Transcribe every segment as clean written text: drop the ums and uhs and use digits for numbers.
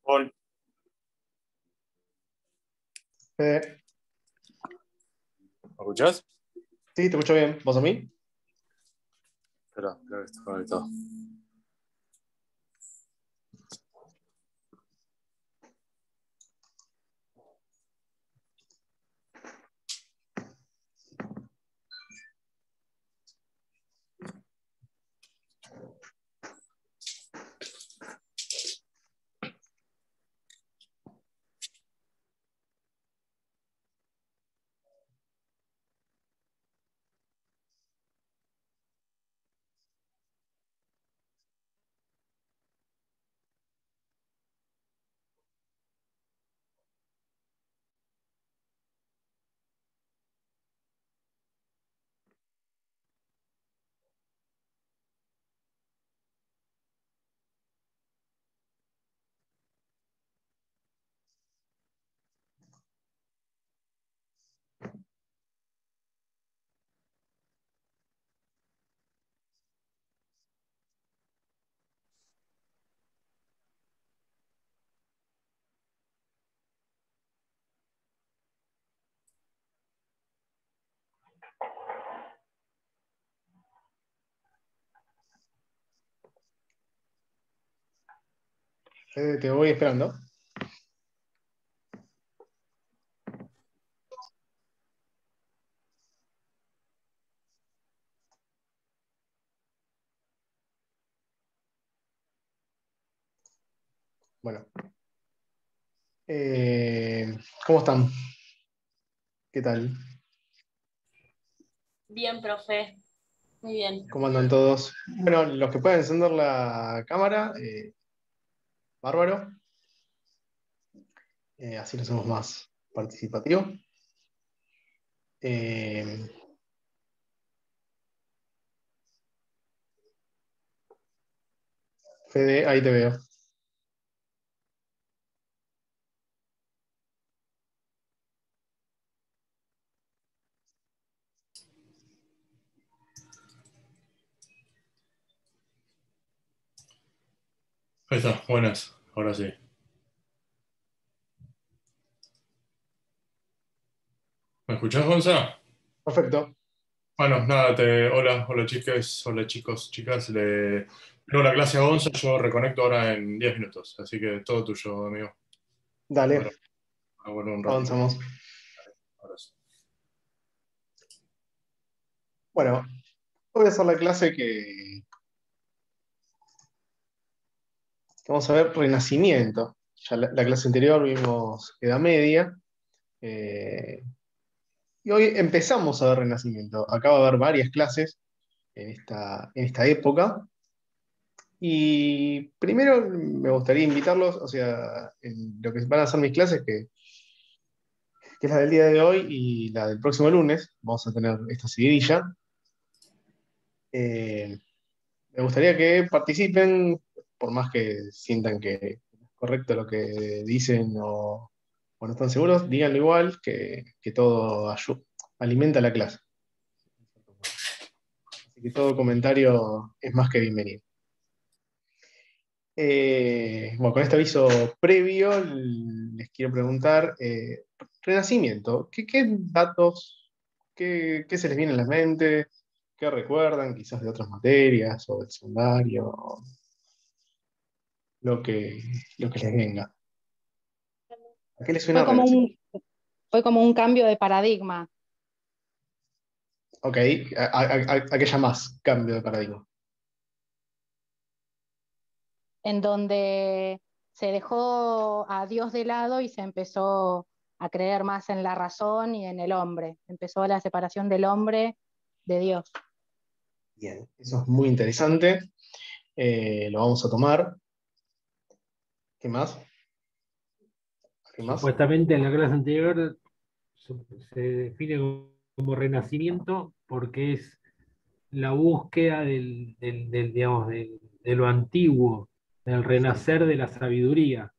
On. ¿Me ¿Escuchás? Sí, te escucho bien. ¿Vos a mí? Espera, creo que está conectado. Te voy esperando. Bueno. ¿Cómo están? ¿Qué tal? Bien, profe. Muy bien. ¿Cómo andan todos? Bueno, los que pueden encender la cámara, bárbaro. Así lo hacemos más participativo. Eh, Fede, ahí te veo. Ahí está, buenas, ahora sí. ¿Me escuchás, Gonza? Perfecto. Bueno, nada, hola chicas, hola chicos, chicas. Tengo la clase a Gonza, yo reconecto ahora en 10 minutos, así que todo tuyo, amigo. Ahora, Dale, bueno, un ratito. avanzamos. Ahora sí. Bueno, voy a hacer la clase que vamos a ver Renacimiento. Ya la clase anterior vimos Edad Media. eh, y hoy empezamos a ver Renacimiento. Acá va a haber varias clases en esta época. Y primero me gustaría invitarlos, o sea, en lo que van a ser mis clases, que es la del día de hoy y la del próximo lunes, vamos a tener esta seguidilla. Eh, Me gustaría que participen, por más que sientan que es correcto lo que dicen o no están seguros, díganlo igual, que todo alimenta la clase. Así que todo comentario es más que bienvenido. Bueno, con este aviso previo, les quiero preguntar, Renacimiento, ¿qué datos, qué se les viene a la mente? ¿Qué recuerdan quizás de otras materias o del secundario? Lo que, lo que les venga. ¿A qué les suena Fue como Renacimiento? fue como un cambio de paradigma, Ok, ¿a qué llamás cambio de paradigma? en donde se dejó a Dios de lado y se empezó a creer más en la razón y en el hombre. Empezó la separación del hombre de Dios. Bien, eso es muy interesante. Lo vamos a tomar. ¿Qué más? ¿Qué más? Supuestamente en la clase anterior se define como renacimiento porque es la búsqueda digamos, de lo antiguo, del renacer de la sabiduría.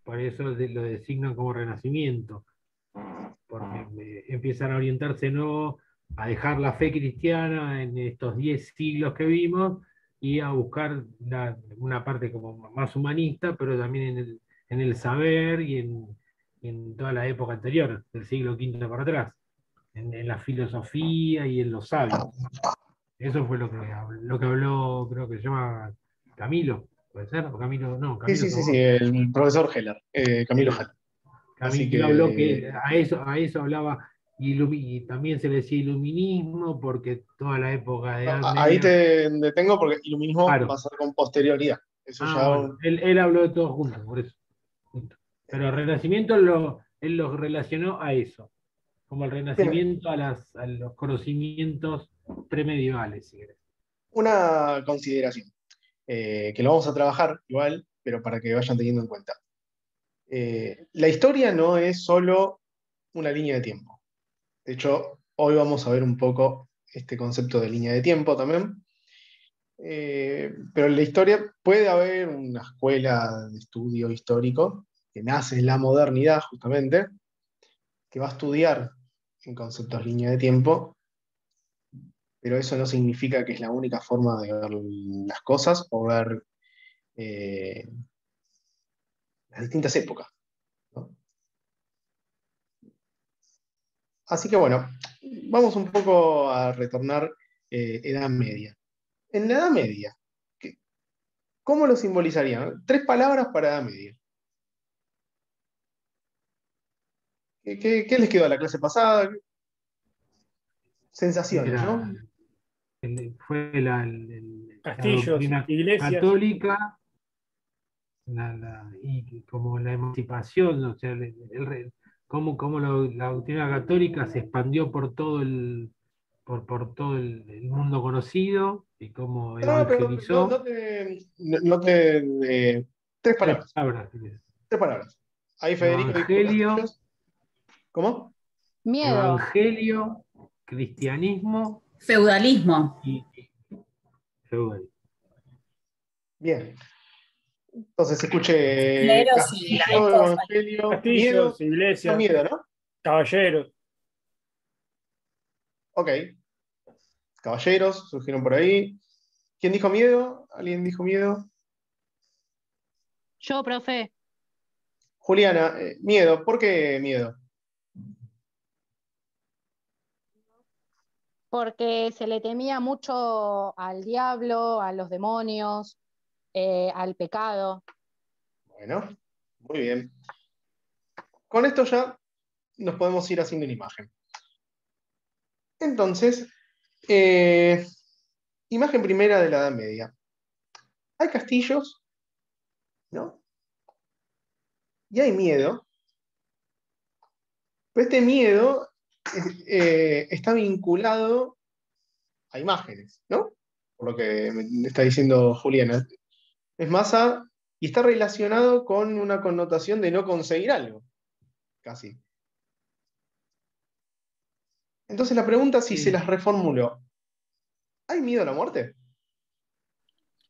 Por eso lo designan como renacimiento, porque empiezan a orientarse no a dejar la fe cristiana en estos 10 siglos que vimos y a buscar una parte como más humanista, pero también en el saber y en toda la época anterior, del siglo V para atrás, en la filosofía y en los sabios. Eso fue lo que habló, creo que se llama Camilo, ¿puede ser? O Camilo, no, Sí, Camilo sí, sí, sí, Somos. el profesor Heller, Camilo Heller. Así Camilo habló que que a eso hablaba, y también se le decía iluminismo, porque toda la época de no, Edad ahí Media, te detengo porque iluminismo va a claro. ser con posterioridad. Eso Ah, ya. bueno, él habló de todo junto, por eso. Junto. Pero el Renacimiento él lo relacionó a eso, como el Bien, Renacimiento a los conocimientos premedievales, si querés. una consideración, que lo vamos a trabajar igual, pero para que vayan teniendo en cuenta. La historia no es solo una línea de tiempo. De hecho, hoy vamos a ver un poco este concepto de línea de tiempo también. Pero en la historia puede haber una escuela de estudio histórico que nace en la modernidad justamente, que va a estudiar en conceptos línea de tiempo, pero eso no significa que es la única forma de ver las cosas o ver eh, las distintas épocas, ¿no? Así que bueno, vamos un poco a retornar Edad Media. En la Edad Media, ¿cómo lo simbolizarían? Tres palabras para Edad Media. ¿Qué les quedó a la clase pasada? Sensaciones, ¿no? Era, fue la Castillos, doctrina iglesias. católica, y como la emancipación, o sea, cómo la doctrina católica se expandió por todo el mundo conocido y cómo No, pero evangelizó. tres Tres palabras. palabras, si querés. Tres palabras. Ahí Federico dijo Evangelio, castillos. ¿Cómo? Miedo. evangelio, cristianismo Feudalismo. y feudalismo. Bien. Entonces escuche Cleros y la castillo, evangelio, miedo. Castillos, No iglesias, miedo, ¿no? caballeros. Ok. Caballeros surgieron por ahí. ¿Quién dijo miedo? ¿Alguien dijo miedo? Yo, profe, Juliana, miedo. ¿Por qué miedo? porque se le temía mucho al diablo, a los demonios, al pecado. Bueno, muy bien. Con esto ya nos podemos ir haciendo una imagen. Entonces, eh, imagen primera de la Edad Media. Hay castillos, ¿no? Y hay miedo, pero este miedo está vinculado a imágenes, ¿no? Por lo que me está diciendo Juliana. Es masa y está relacionado con una connotación de no conseguir algo, casi. Entonces la pregunta, si se Sí. las reformuló, ¿hay miedo a la muerte?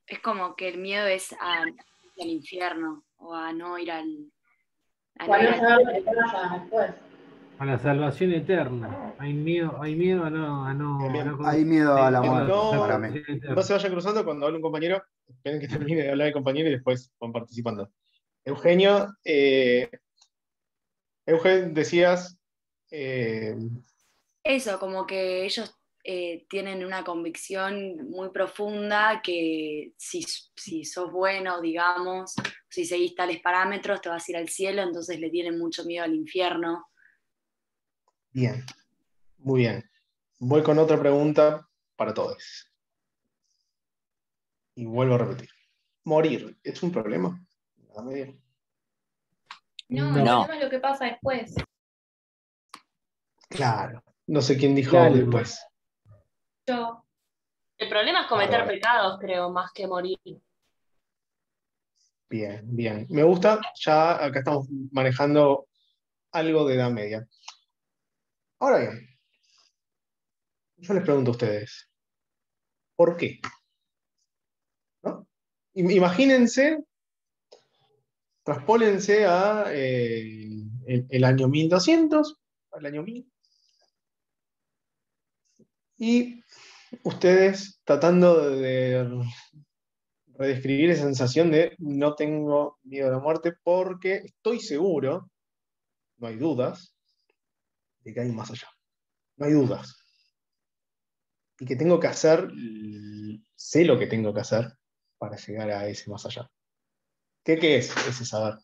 Es como que el miedo es al infierno o a no ir al A la salvación eterna. Hay miedo Bien, a bien. no Hay miedo a la por la muerte para No, mí. salvación no eterna. se vayan cruzando cuando hable un compañero. Esperen que termine de hablar el compañero y después van participando. Eugenio, Eugen, decías. eh, Eso, como que ellos tienen una convicción muy profunda que si sos bueno, digamos, si seguís tales parámetros, te vas a ir al cielo, entonces le tienen mucho miedo al infierno. bien, muy bien. Voy con otra pregunta para todos. Y vuelvo a repetir. ¿Morir es un problema? A ver. No, el No. problema es lo que pasa después. Claro. No sé quién dijo Dale, después. Yo, El problema es cometer Bárbaro. pecados, creo, más que morir. Bien, bien. Me gusta. Ya acá estamos manejando algo de edad media. Ahora bien, yo les pregunto a ustedes, ¿por qué? ¿No? Imagínense, traspólense a el año 1200, al año 1000, y ustedes tratando redescribir esa sensación de no tengo miedo a la muerte porque estoy seguro, no hay dudas, de que hay un más allá. No hay dudas. Y que tengo que hacer, sé lo que tengo que hacer para llegar a ese más allá. ¿Qué es ese saber?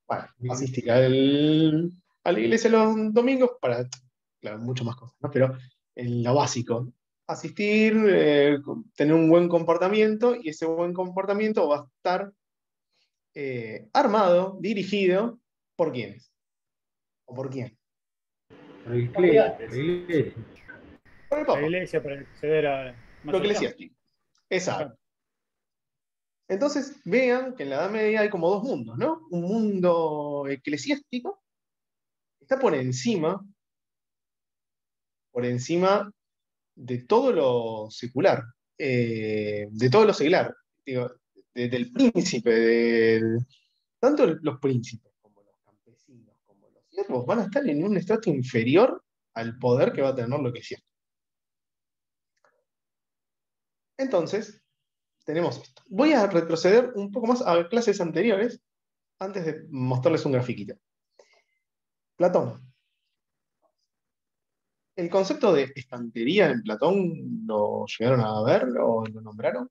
Bueno, asistir a la iglesia los domingos para, claro, muchas más cosas, ¿no? Pero en lo básico, asistir, tener un buen comportamiento, y ese buen comportamiento va a estar armado, dirigido, ¿por quiénes? ¿O por quién? Por el Por Dios. por la iglesia. Por el La Papa, iglesia para acceder a más lo allá. eclesiástico. Exacto. Entonces, vean que en la Edad Media hay como dos mundos, ¿no? Un mundo eclesiástico que está por encima de todo lo secular, de todo lo secular. Digo, del príncipe, tanto los príncipes como los campesinos, como los siervos, van a estar en un estrato inferior al poder que va a tener lo eclesiástico. Entonces, tenemos esto. Voy a retroceder un poco más a clases anteriores, antes de mostrarles un grafiquito. Platón. ¿El concepto de estantería en Platón lo llegaron a ver o lo nombraron?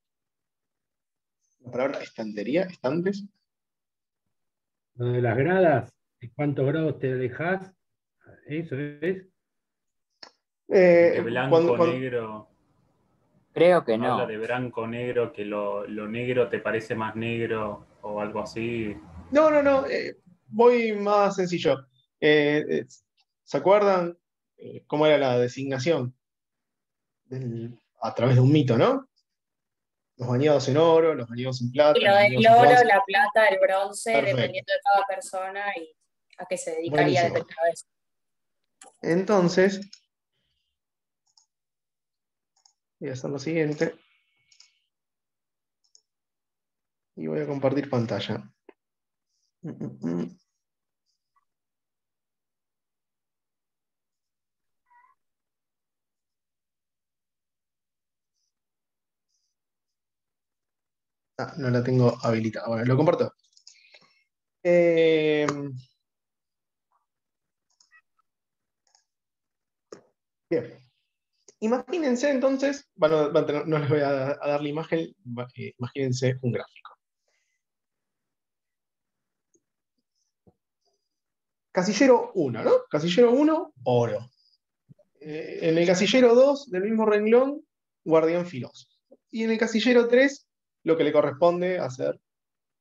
La palabra estantería, estantes. Lo de las gradas, ¿de cuántos grados te alejas? Eso es. De blanco, Cuando, negro. Creo que Habla no. de blanco, negro, que lo negro te parece más negro o algo así. no, voy más sencillo. ¿Se acuerdan cómo era la designación? A través de un mito, ¿no? Los bañados en oro, los bañados en plata, Y lo los del bañados en oro, bronce. la plata, el bronce, Perfecto. dependiendo de cada persona y a qué se dedicaría Buenísimo. determinada vez. Entonces, voy a hacer lo siguiente. Y voy a compartir pantalla. No la tengo habilitada. Bueno, lo comparto. Bien. Imagínense entonces, bueno, no les voy a dar la imagen, imagínense un gráfico. Casillero 1, ¿no? Casillero 1, oro. En el casillero 2, del mismo renglón, guardián filoso. Y en el casillero 3, lo que le corresponde hacer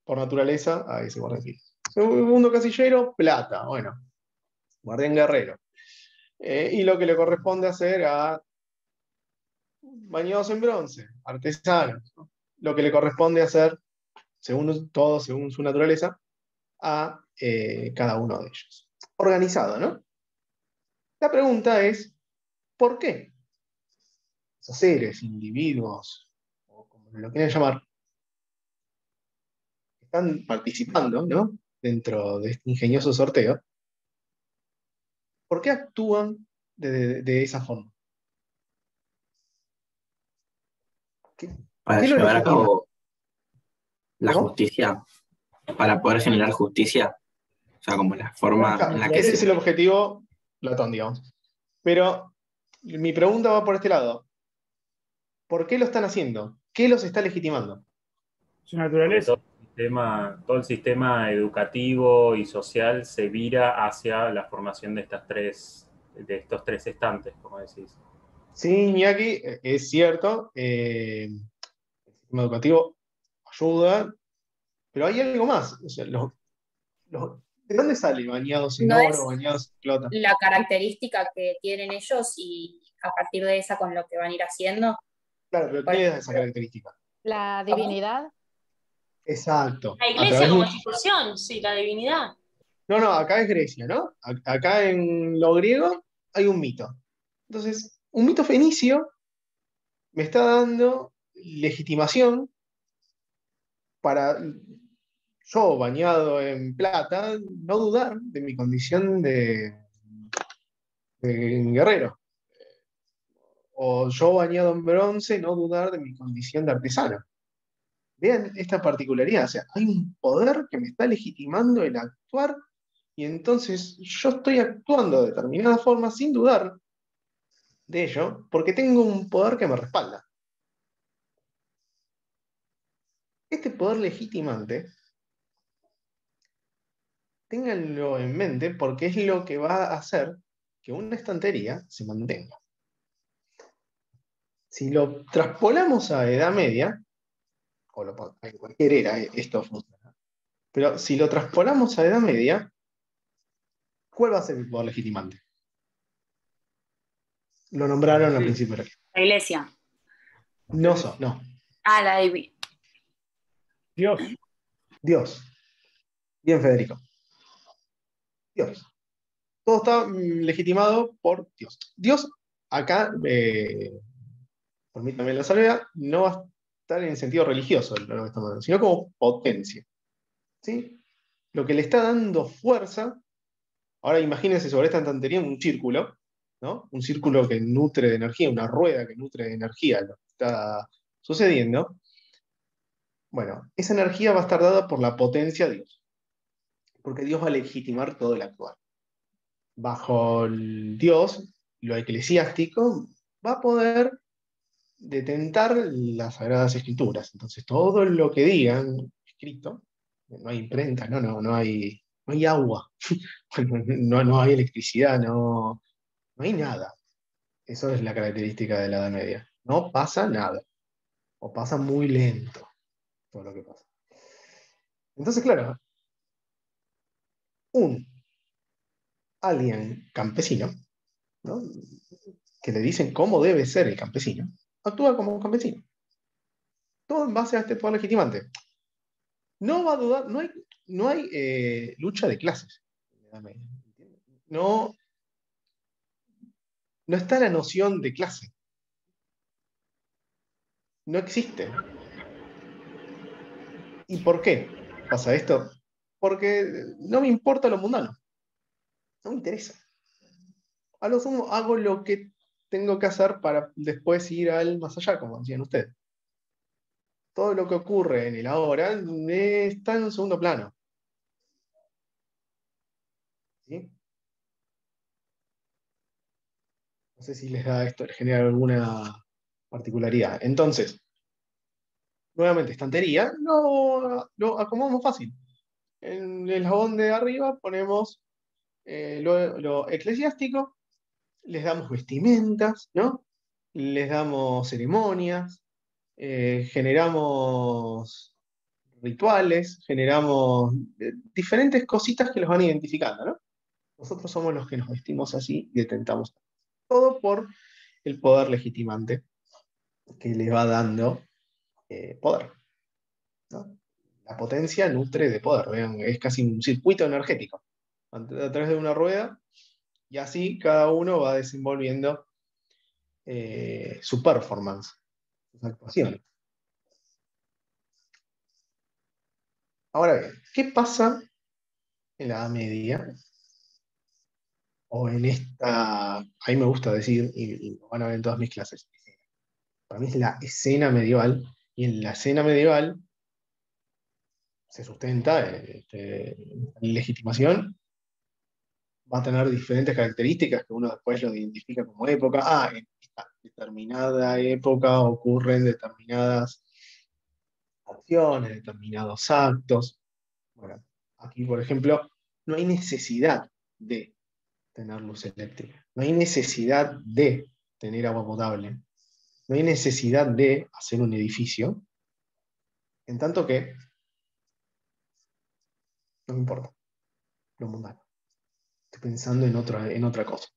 por naturaleza a ese guardián filoso. Segundo casillero, plata, bueno, guardián guerrero. Y lo que le corresponde hacer a bañados en bronce, artesanos, ¿no? Lo que le corresponde hacer, según su naturaleza, a cada uno de ellos. Organizado, ¿no? La pregunta es, ¿por qué esos seres, individuos, o como lo quieran llamar, están participando, ¿no?, dentro de este ingenioso sorteo? ¿Por qué actúan de esa forma? Para ¿Qué lo llevar a legitima? cabo la ¿Cómo? justicia, para poder generar justicia, o sea, como la forma en la que Ese es el se... objetivo Platón, digamos. Pero mi pregunta va por este lado. ¿Por qué lo están haciendo? ¿Qué los está legitimando? Su Porque naturaleza. todo el sistema educativo y social se vira hacia la formación de estos tres estantes, como decís. Sí, Iñaki, es cierto. El sistema educativo ayuda, pero hay algo más. O sea, ¿de dónde sale bañados en No es oro, bañados en plata? la característica que tienen ellos y a partir de esa con lo que van a ir haciendo. Claro, pero Por ¿qué es ejemplo, esa característica? La divinidad. Exacto. La A iglesia través de como un- institución, sí, la divinidad. No, acá es Grecia, ¿no? Acá en lo griego hay un mito. Entonces, un mito fenicio me está dando legitimación para yo, bañado en plata, no dudar de mi condición de guerrero o yo bañado en bronce, no dudar de mi condición de artesano. Vean esta particularidad, o sea, hay un poder que me está legitimando el actuar y entonces yo estoy actuando de determinada forma sin dudar de ello porque tengo un poder que me respalda. Este poder legitimante, ténganlo en mente porque es lo que va a hacer que una estantería se mantenga. Si lo traspolamos a Edad Media, o en cualquier era esto funciona, pero si lo traspolamos a Edad Media, ¿cuál va a ser el poder legitimante? Lo nombraron al Sí. principio. La iglesia. No. Ah, la de... Dios. Dios. Bien, Federico. Dios. Todo está legitimado por Dios. Dios, acá, permítanme la salvedad, no va a estar en el sentido religioso, lo que estamos hablando, sino como potencia. ¿Sí? Lo que le está dando fuerza. Ahora imagínense sobre esta estantería un círculo, ¿no? Un círculo que nutre de energía, una rueda que nutre de energía lo que está sucediendo. Bueno, esa energía va a estar dada por la potencia de Dios, porque Dios va a legitimar todo el actuar. Bajo el Dios, lo eclesiástico va a poder detentar las Sagradas Escrituras. Entonces, todo lo que digan escrito, no hay imprenta, no hay agua, no hay electricidad, no hay nada. Eso es la característica de la Edad Media. No pasa nada, o pasa muy lento todo lo que pasa. Entonces, claro, alguien campesino, ¿no? Que le dicen cómo debe ser el campesino, actúa como un campesino. Todo en base a este poder legitimante. No va a dudar, no hay lucha de clases. No, no está la noción de clase. No existe. ¿Y por qué pasa esto? Porque no me importa lo mundano. No me interesa. A lo sumo hago lo que tengo que hacer para después ir al más allá, como decían ustedes. Todo lo que ocurre en el ahora está en un segundo plano. ¿Sí? No sé si les da esto, les genera alguna particularidad. Entonces, nuevamente, estantería, lo acomodamos fácil. En el eslabón de arriba ponemos lo eclesiástico, les damos vestimentas, ¿no? Les damos ceremonias, generamos rituales, generamos diferentes cositas que los van identificando, ¿no? Nosotros somos los que nos vestimos así y detentamos todo por el poder legitimante que le va dando poder, ¿no? La potencia nutre de poder, vean, es casi un circuito energético a través de una rueda y así cada uno va desenvolviendo su performance, sus actuaciones. Ahora bien, ¿qué pasa en la Edad Media? O en esta, a mí me gusta decir, y lo van a ver en todas mis clases, para mí es la escena medieval, y en la escena medieval se sustenta legitimación, va a tener diferentes características que uno después lo identifica como época. En esta determinada época ocurren determinadas acciones, determinados actos. Bueno, aquí, por ejemplo, no hay necesidad de tener luz eléctrica, no hay necesidad de tener agua potable, no hay necesidad de hacer un edificio, en tanto que no me importa lo mundano. Estoy pensando en otra cosa.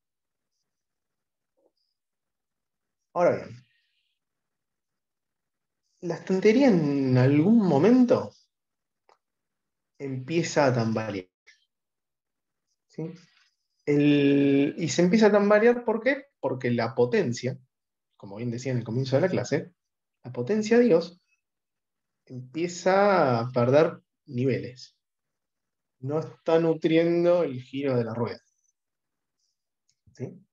Ahora bien, la estantería en algún momento empieza a tambalear. ¿Sí? Y se empieza a tambalear, ¿por qué? Porque la potencia, como bien decía en el comienzo de la clase, la potencia de Dios empieza a perder niveles. No está nutriendo el giro de la rueda. ¿Sí?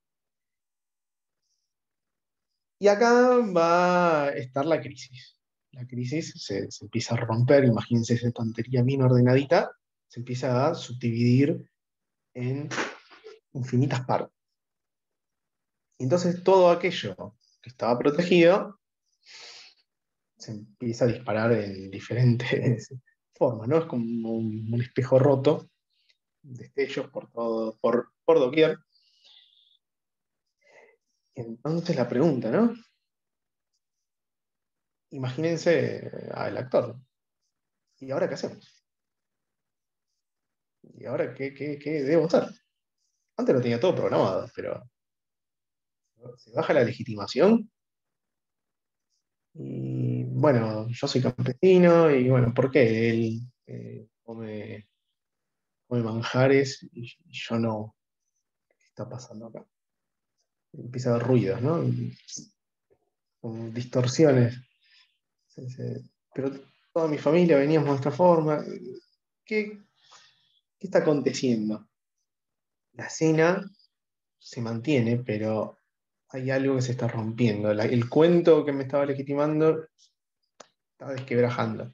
Y acá va a estar la crisis. La crisis se empieza a romper, imagínense esa estantería bien ordenadita, se empieza a subdividir en infinitas partes. Y entonces todo aquello que estaba protegido se empieza a disparar en diferentes formas, ¿no? Es como un espejo roto, destellos por todo, por doquier. Y entonces la pregunta, ¿no? Imagínense al actor. ¿Y ahora qué hacemos? ¿Y ahora qué debo hacer? Antes lo tenía todo programado, pero se baja la legitimación. Y bueno, yo soy campesino y bueno, ¿por qué él come manjares y yo no? ¿Qué está pasando acá? Empieza a haber ruidos, ¿no? Como distorsiones. Pero toda mi familia veníamos de esta forma. ¿Qué está aconteciendo? La escena se mantiene, pero hay algo que se está rompiendo. El cuento que me estaba legitimando está desquebrajando.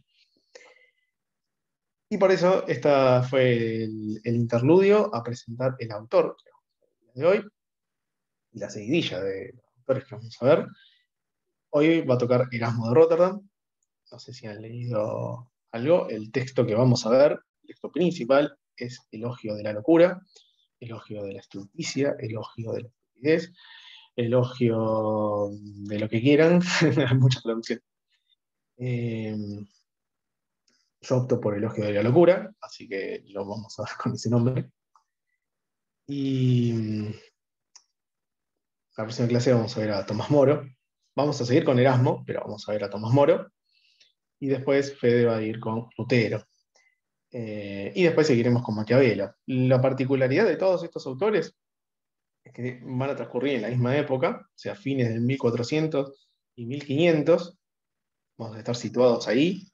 Y por eso esta fue el interludio a presentar el autor de hoy y la seguidilla de los autores que vamos a ver. Hoy va a tocar Erasmo de Rotterdam. No sé si han leído algo. El texto que vamos a ver, el texto principal, es Elogio de la locura, Elogio de la estulticia, Elogio de la estupidez, Elogio de lo que quieran. Hay muchas traducciones. Yo opto por Elogio de la locura, así que lo vamos a ver con ese nombre. Y la próxima clase vamos a ver a Tomás Moro. Vamos a seguir con Erasmo, pero vamos a ver a Tomás Moro. Y después Fede va a ir con Lutero. Y después seguiremos con Maquiavelo. La particularidad de todos estos autores es que van a transcurrir en la misma época, o sea, fines del 1400 y 1500. Vamos a estar situados ahí.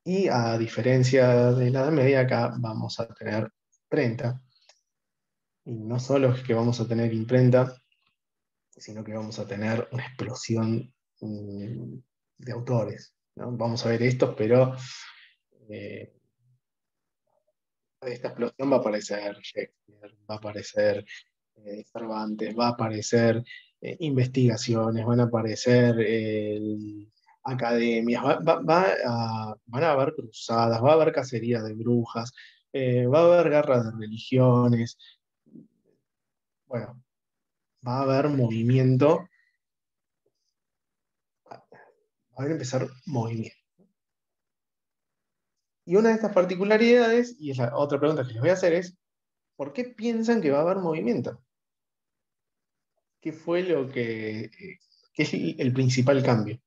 Y a diferencia de la Edad Media, acá vamos a tener imprenta. Y no solo es que vamos a tener imprenta, sino que vamos a tener una explosión de autores, ¿no? Vamos a ver estos, pero de esta explosión va a aparecer Shakespeare, va a aparecer Cervantes, va a aparecer investigaciones, van a aparecer academias, van a haber cruzadas, va a haber cacería de brujas, va a haber guerras de religiones, bueno, va a haber movimiento, va a empezar movimiento. Y una de estas particularidades, y es la otra pregunta que les voy a hacer, es, ¿por qué piensan que va a haber movimiento? ¿Qué fue lo qué es el principal cambio?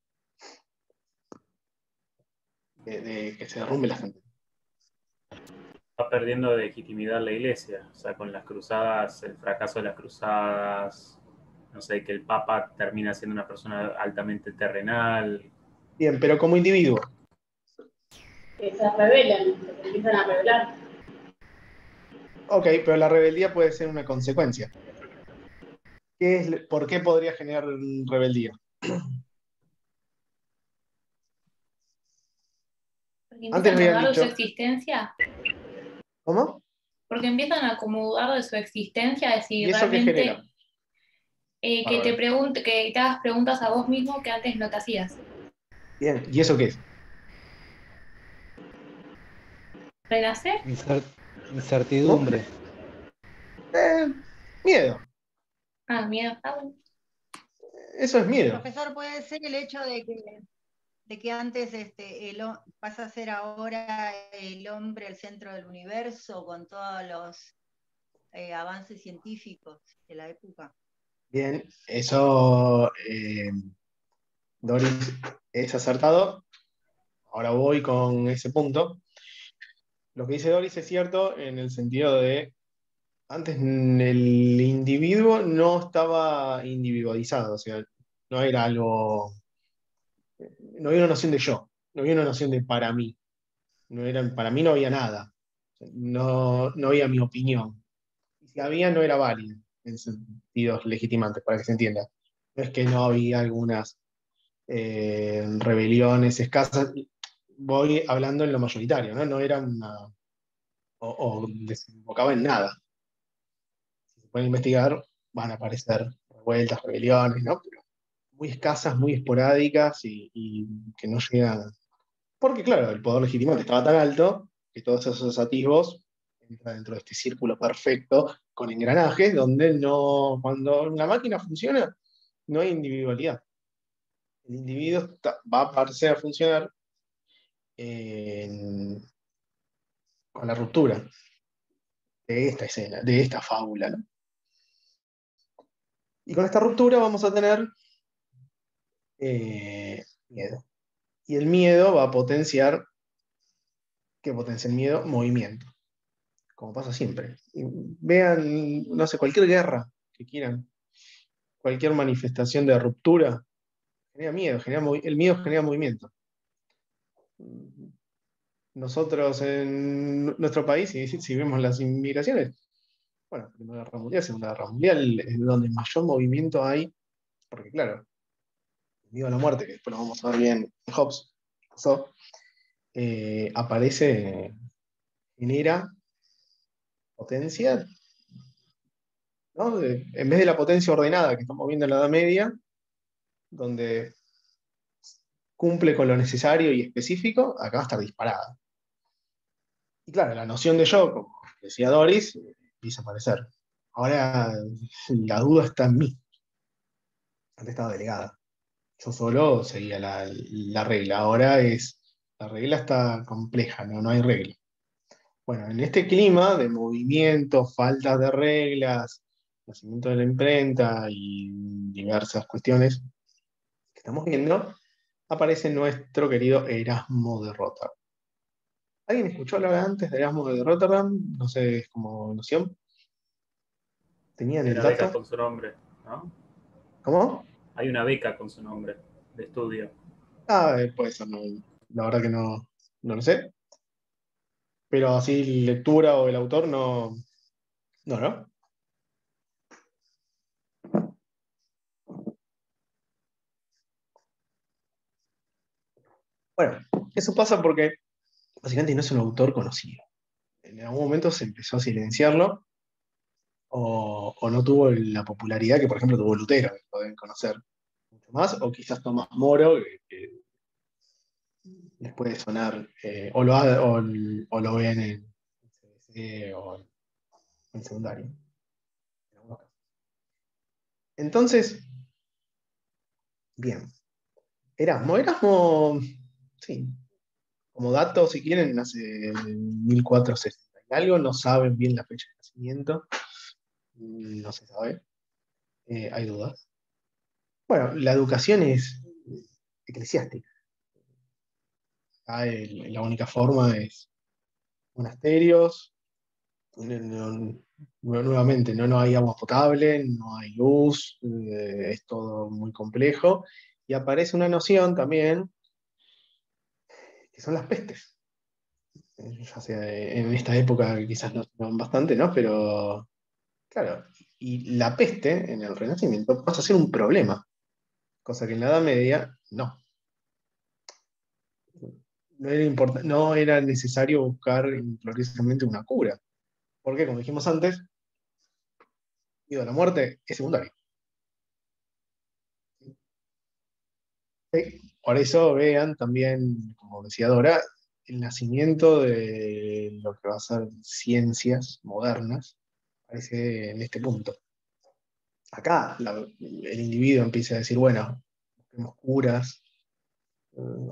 De que se derrumbe la gente. Va perdiendo legitimidad la iglesia, o sea, con las cruzadas, el fracaso de las cruzadas, no sé, que el Papa termina siendo una persona altamente terrenal. Bien, pero como individuo. Que se rebelan, se empiezan a rebelar. Ok, pero la rebeldía puede ser una consecuencia. ¿Por qué podría generar rebeldía? Porque Antes empiezan me a habían dudar de su dicho. existencia. ¿Cómo? Porque empiezan a como dudar de su existencia, de si ¿Y eso qué realmente genera? que te hagas preguntas a vos mismo que antes no te hacías. Bien, ¿y eso qué es? ¿Renacer? Incertidumbre. Miedo. Ah, miedo. Ah, bueno. Eso es miedo. Profesor, puede ser el hecho de que antes pasa a ser ahora el hombre el centro del universo con todos los avances científicos de la época. Bien, eso, Doris, es acertado. Ahora voy con ese punto. Lo que dice Doris es cierto en el sentido de, antes el individuo no estaba individualizado, o sea, no era algo, no había una noción de yo, no había una noción de para mí, para mí no había nada, no había mi opinión, y si había no era válida. en sentidos legitimantes, para que se entienda. No es que no había algunas rebeliones escasas, voy hablando en lo mayoritario, ¿no? No era una, o desembocaba en nada. Si se pueden investigar, van a aparecer revueltas, rebeliones, ¿no? Pero muy escasas, muy esporádicas y que no llegan. Porque, claro, el poder legitimante estaba tan alto que todos esos atisbos entran dentro de este círculo perfecto con engranajes donde no, cuando una máquina funciona, no hay individualidad. El individuo va a parecer a funcionar con la ruptura de esta escena, de esta fábula, ¿no? Y con esta ruptura vamos a tener miedo. Y el miedo va a potenciar, ¿qué potencia el miedo? Movimiento, como pasa siempre. Y vean, no sé, cualquier guerra que quieran, cualquier manifestación de ruptura, genera miedo, el miedo genera movimiento. Nosotros en nuestro país, si vemos las inmigraciones, bueno, Primera Guerra Mundial, Segunda Guerra Mundial, es donde mayor movimiento hay, porque claro, el miedo a la muerte, que después lo vamos a ver bien en Hobbes, pasó, aparece, genera potencia, ¿no? En vez de la potencia ordenada que estamos viendo en la Edad Media, donde cumple con lo necesario y específico, acá va a estar disparada. Y claro, la noción de yo, como decía Doris, empieza a aparecer. Ahora la duda está en mí. Antes estaba delegada. Yo solo seguía la regla. Ahora la regla está compleja, no hay regla. Bueno, en este clima de movimiento, faltas de reglas, nacimiento de la imprenta y diversas cuestiones que estamos viendo, aparece nuestro querido Erasmo de Rotterdam. ¿Alguien escuchó hablar antes de Erasmo de Rotterdam? No sé, es como noción. ¿Tenían Hay el una beca dato? con su nombre, ¿no? ¿Cómo? Hay una beca con su nombre de estudio. Ah, puede ser, no, la verdad que no lo sé. Pero así lectura o el autor no. Bueno, eso pasa porque básicamente no es un autor conocido. En algún momento se empezó a silenciarlo o no tuvo la popularidad que, por ejemplo, tuvo Lutero, que pueden conocer mucho más, o quizás Tomás Moro, que les puede sonar, o lo ven en CBC o en secundario. Entonces, bien, Erasmo, sí, como dato, si quieren, nace en 1460 y algo, no saben bien la fecha de nacimiento, no se sabe, hay dudas. Bueno, la educación es eclesiástica. Acá la única forma es monasterios, nuevamente, no hay agua potable, no hay luz, es todo muy complejo, y aparece una noción también, que son las pestes. Ya sea en esta época quizás no son bastante, ¿no? Pero, claro, y la peste en el Renacimiento pasa a ser un problema, cosa que en la Edad Media no. No era necesario buscar gloriosamente una cura. Porque, como dijimos antes, miedo a la muerte es secundario. ¿Sí? Por eso vean también, como decía Dora, el nacimiento de lo que va a ser ciencias modernas, aparece en este punto. Acá el individuo empieza a decir, bueno, busquemos curas,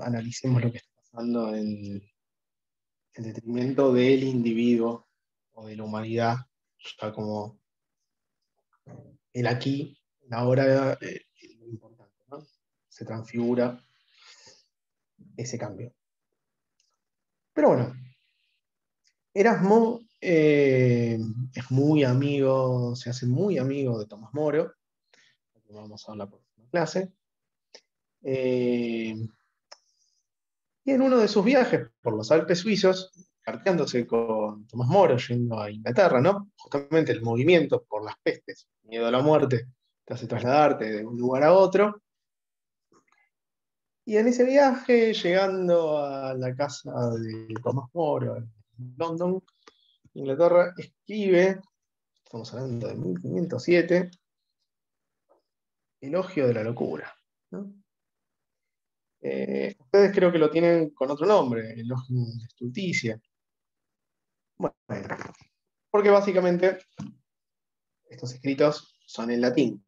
analicemos lo que está pasando en detrimento del individuo o de la humanidad, ya como el aquí, la ahora, lo importante, ¿no? Se transfigura ese cambio. Pero bueno, Erasmo es muy amigo, se hace muy amigo de Tomás Moro, que vamos a ver la próxima clase. Y en uno de sus viajes por los Alpes suizos, carteándose con Tomás Moro, yendo a Inglaterra, ¿no? Justamente el movimiento por las pestes, miedo a la muerte, te hace trasladarte de un lugar a otro. Y en ese viaje, llegando a la casa de Tomás Moro en London, Inglaterra, escribe, estamos hablando de 1507, Elogio de la locura, ¿no? Ustedes creo que lo tienen con otro nombre, Elogio de Stulticia. Bueno, porque básicamente estos escritos son en latín,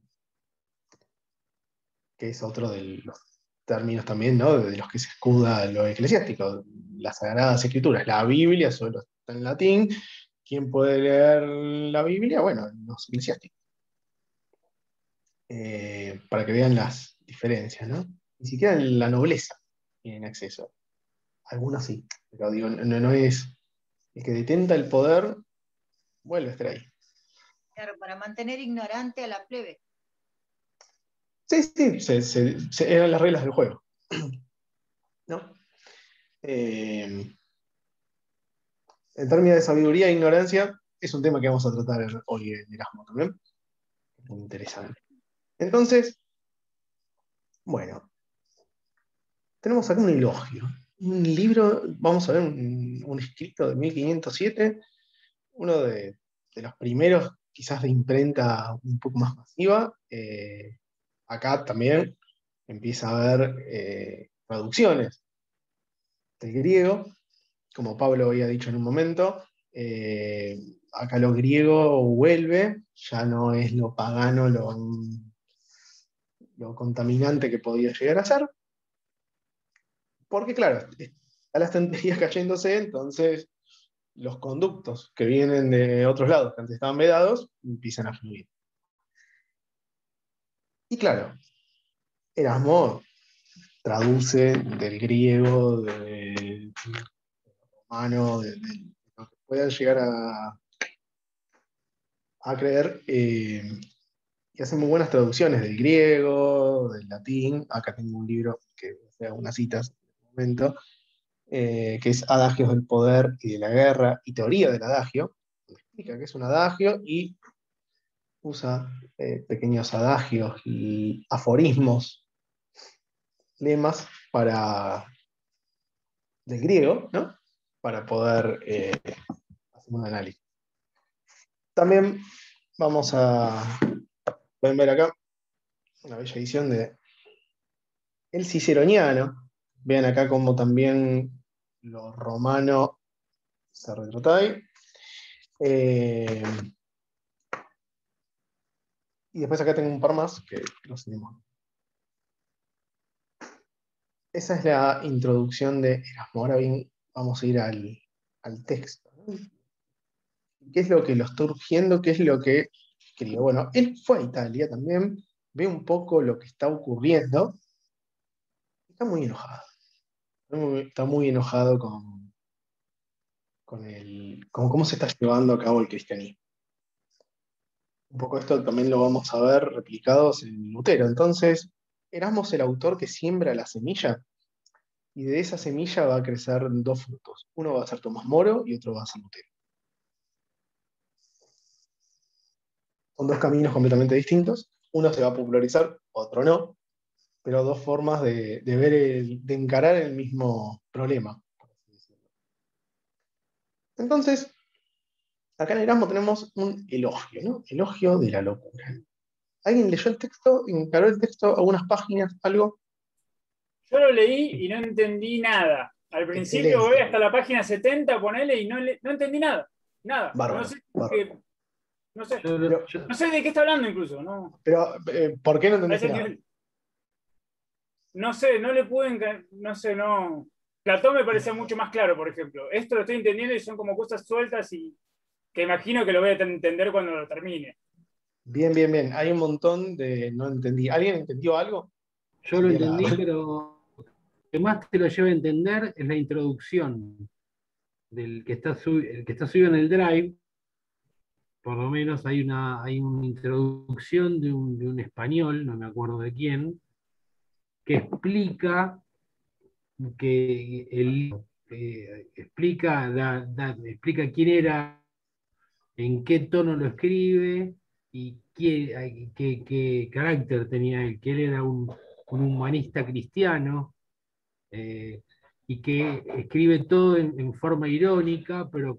que es otro de los términos también, ¿no? De los que se escuda lo eclesiástico, las Sagradas Escrituras. La Biblia solo está en latín. ¿Quién puede leer la Biblia? Bueno, los eclesiásticos. Para que vean las diferencias, ¿no? Ni siquiera la nobleza tienen acceso. Algunos sí, pero digo, no es el que detenta el poder, vuelve a estar ahí. Claro, para mantener ignorante a la plebe. Sí, eran las reglas del juego, ¿no? En términos de sabiduría e ignorancia, es un tema que vamos a tratar hoy en Erasmo también. Muy interesante. Entonces, bueno, tenemos acá un elogio. Un libro, vamos a ver, un escrito de 1507, uno de los primeros, quizás de imprenta un poco más masiva. Acá también empieza a haber traducciones del griego, como Pablo había dicho en un momento. Acá lo griego vuelve, ya no es lo pagano, lo contaminante que podía llegar a ser, porque claro, a las estanterías cayéndose, entonces los conductos que vienen de otros lados que antes estaban vedados empiezan a fluir. Y claro, Erasmo traduce del griego, del romano, de lo que puedan llegar a creer, y hace muy buenas traducciones del griego, del latín. Acá tengo un libro que hace algunas citas en este momento, que es Adagios del poder y de la guerra y teoría del adagio. Explica que es un adagio y usa pequeños adagios y aforismos, lemas del griego, ¿no? Para poder hacer un análisis. También pueden ver acá una bella edición de El Ciceroniano. Vean acá cómo también lo romano se retrata ahí. Y después acá tengo un par más que los tenemos. Esa es la introducción de Erasmo. Ahora bien, vamos a ir al texto, ¿no? ¿Qué es lo que lo está urgiendo? ¿Qué es lo que escribió? Bueno, él fue a Italia también, ve un poco lo que está ocurriendo. Está muy enojado. Está muy enojado con cómo se está llevando a cabo el cristianismo. Un poco esto también lo vamos a ver replicados en Lutero. Entonces, Erasmo es el autor que siembra la semilla, y de esa semilla va a crecer dos frutos. Uno va a ser Tomás Moro y otro va a ser Lutero. Son dos caminos completamente distintos. Uno se va a popularizar, otro no, pero dos formas de ver, de encarar el mismo problema, por así decirlo. Entonces, acá en Erasmo tenemos un elogio, ¿no? Elogio de la locura. ¿Alguien leyó el texto? ¿Encaró el texto? ¿Algunas páginas? ¿Algo? Yo lo leí y no entendí nada. Al principio Excelente. voy hasta la página 70, ponele, y no entendí nada. Nada. Bárbaro, No sé, bárbaro. no sé. Pero, No sé de qué está hablando incluso. No, pero ¿por qué no a entendiste ese nada? nivel. No sé, no le pude, no sé, no. Platón me parecía mucho más claro, por ejemplo. Esto lo estoy entendiendo y son como cosas sueltas y que imagino que lo voy a entender cuando lo termine. Bien, bien, bien. Hay un montón de no entendí. ¿Alguien entendió algo? Yo lo Sería entendí, pero lo que más te lo lleva a entender es la introducción del que está, el que está subido en el Drive. Por lo menos hay una introducción de un español, no me acuerdo de quién, que explica que explica quién era, en qué tono lo escribe y qué carácter tenía él, que él era un humanista cristiano, y que escribe todo en forma irónica, pero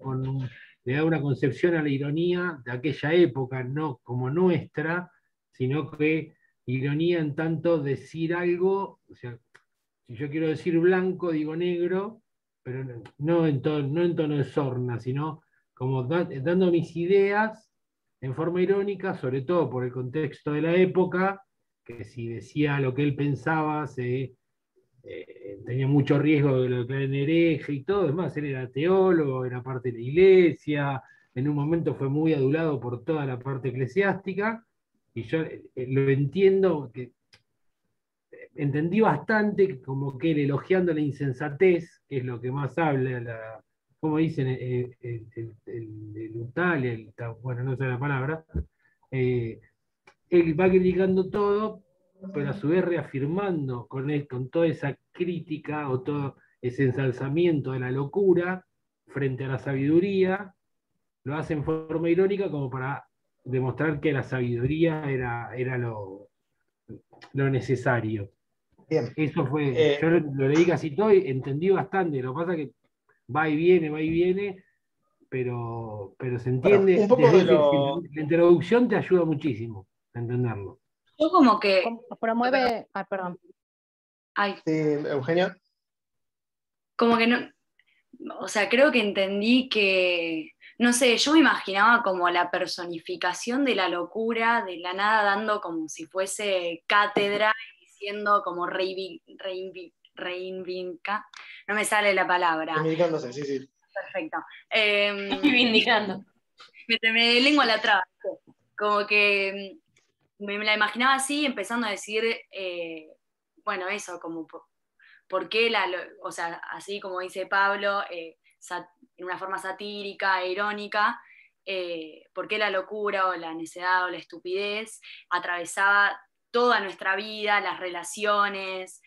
le da una concepción a la ironía de aquella época, no como nuestra, sino que ironía en tanto decir algo, o sea, si yo quiero decir blanco, digo negro, pero no en tono de sorna, sino como dando mis ideas en forma irónica, sobre todo por el contexto de la época, que si decía lo que él pensaba, tenía mucho riesgo de lo declaren hereje y todo. Además, él era teólogo, era parte de la iglesia, en un momento fue muy adulado por toda la parte eclesiástica, y yo lo entiendo, que entendí bastante como que él elogiando la insensatez, que es lo que más habla, como dicen, el utal, bueno, no sé la palabra, él va criticando todo, pero a su vez reafirmando con toda esa crítica o todo ese ensalzamiento de la locura frente a la sabiduría, lo hace en forma irónica como para demostrar que la sabiduría era lo necesario. Bien. Eso fue, yo lo leí casi todo y entendí bastante, lo que pasa es que va y viene, pero se entiende. Un poco de la introducción te ayuda muchísimo a entenderlo. Yo como que... Promueve... perdón. Ay. Sí, Eugenia. Como que no... O sea, creo que entendí que... No sé, yo me imaginaba como la personificación de la locura, de la nada dando como si fuese cátedra y diciendo como reivindica. No me sale la palabra. Reivindicándose, sí. Perfecto. Reivindicando. Me lengua la traba. Como que me la imaginaba así, empezando a decir, bueno, eso, como por qué o sea, así como dice Pablo, en una forma satírica, irónica, por qué la locura o la necedad o la estupidez atravesaba toda nuestra vida, las relaciones,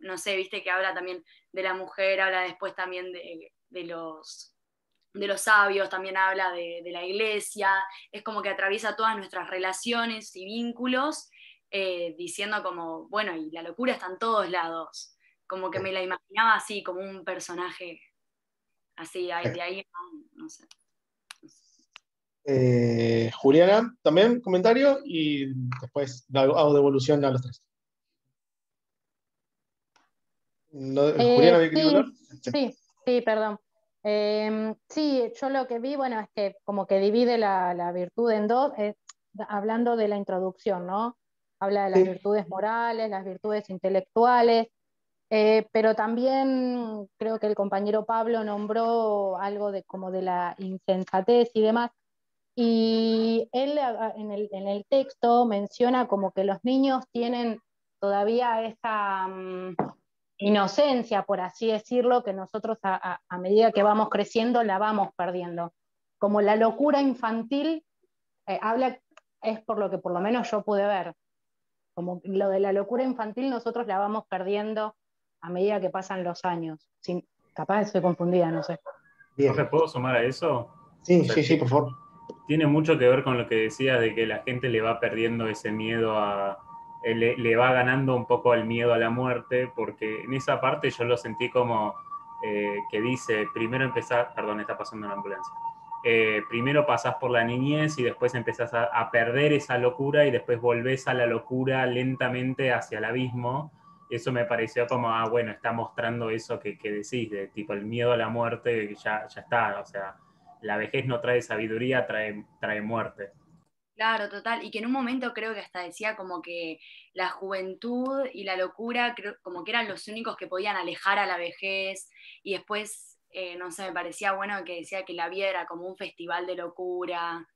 no sé, viste que habla también de la mujer, habla después también de los sabios, también habla de la iglesia, es como que atraviesa todas nuestras relaciones y vínculos, diciendo como, bueno, y la locura está en todos lados, como que me la imaginaba así, como un personaje así, de ahí, no sé. Juliana, también comentario y después hago devolución a los tres. Juliana, ¿había querido hablar? Sí, perdón. Sí, yo lo que vi, bueno, es que como que divide la virtud en dos, hablando de la introducción, ¿no? Habla de las virtudes morales, las virtudes intelectuales, pero también creo que el compañero Pablo nombró algo como de la insensatez y demás, y él en el texto menciona como que los niños tienen todavía esa inocencia, por así decirlo, que nosotros a medida que vamos creciendo la vamos perdiendo. Como la locura infantil, es por lo que por lo menos yo pude ver. Como lo de la locura infantil nosotros la vamos perdiendo a medida que pasan los años. Capaz estoy confundida, no sé. ¿No te puedo sumar a eso? Sí, sí, por favor. Tiene mucho que ver con lo que decías de que la gente le va perdiendo ese miedo le va ganando un poco el miedo a la muerte, porque en esa parte yo lo sentí como que dice, primero empezar, perdón, está pasando una ambulancia, primero pasás por la niñez y después empezás a perder esa locura y después volvés a la locura lentamente hacia el abismo. Eso me pareció como, bueno, está mostrando eso que decís, de tipo el miedo a la muerte, que ya está, o sea, la vejez no trae sabiduría, trae muerte. Claro, total, y que en un momento creo que hasta decía como que la juventud y la locura como que eran los únicos que podían alejar a la vejez, y después, no sé, me parecía bueno que decía que la vida era como un festival de locura,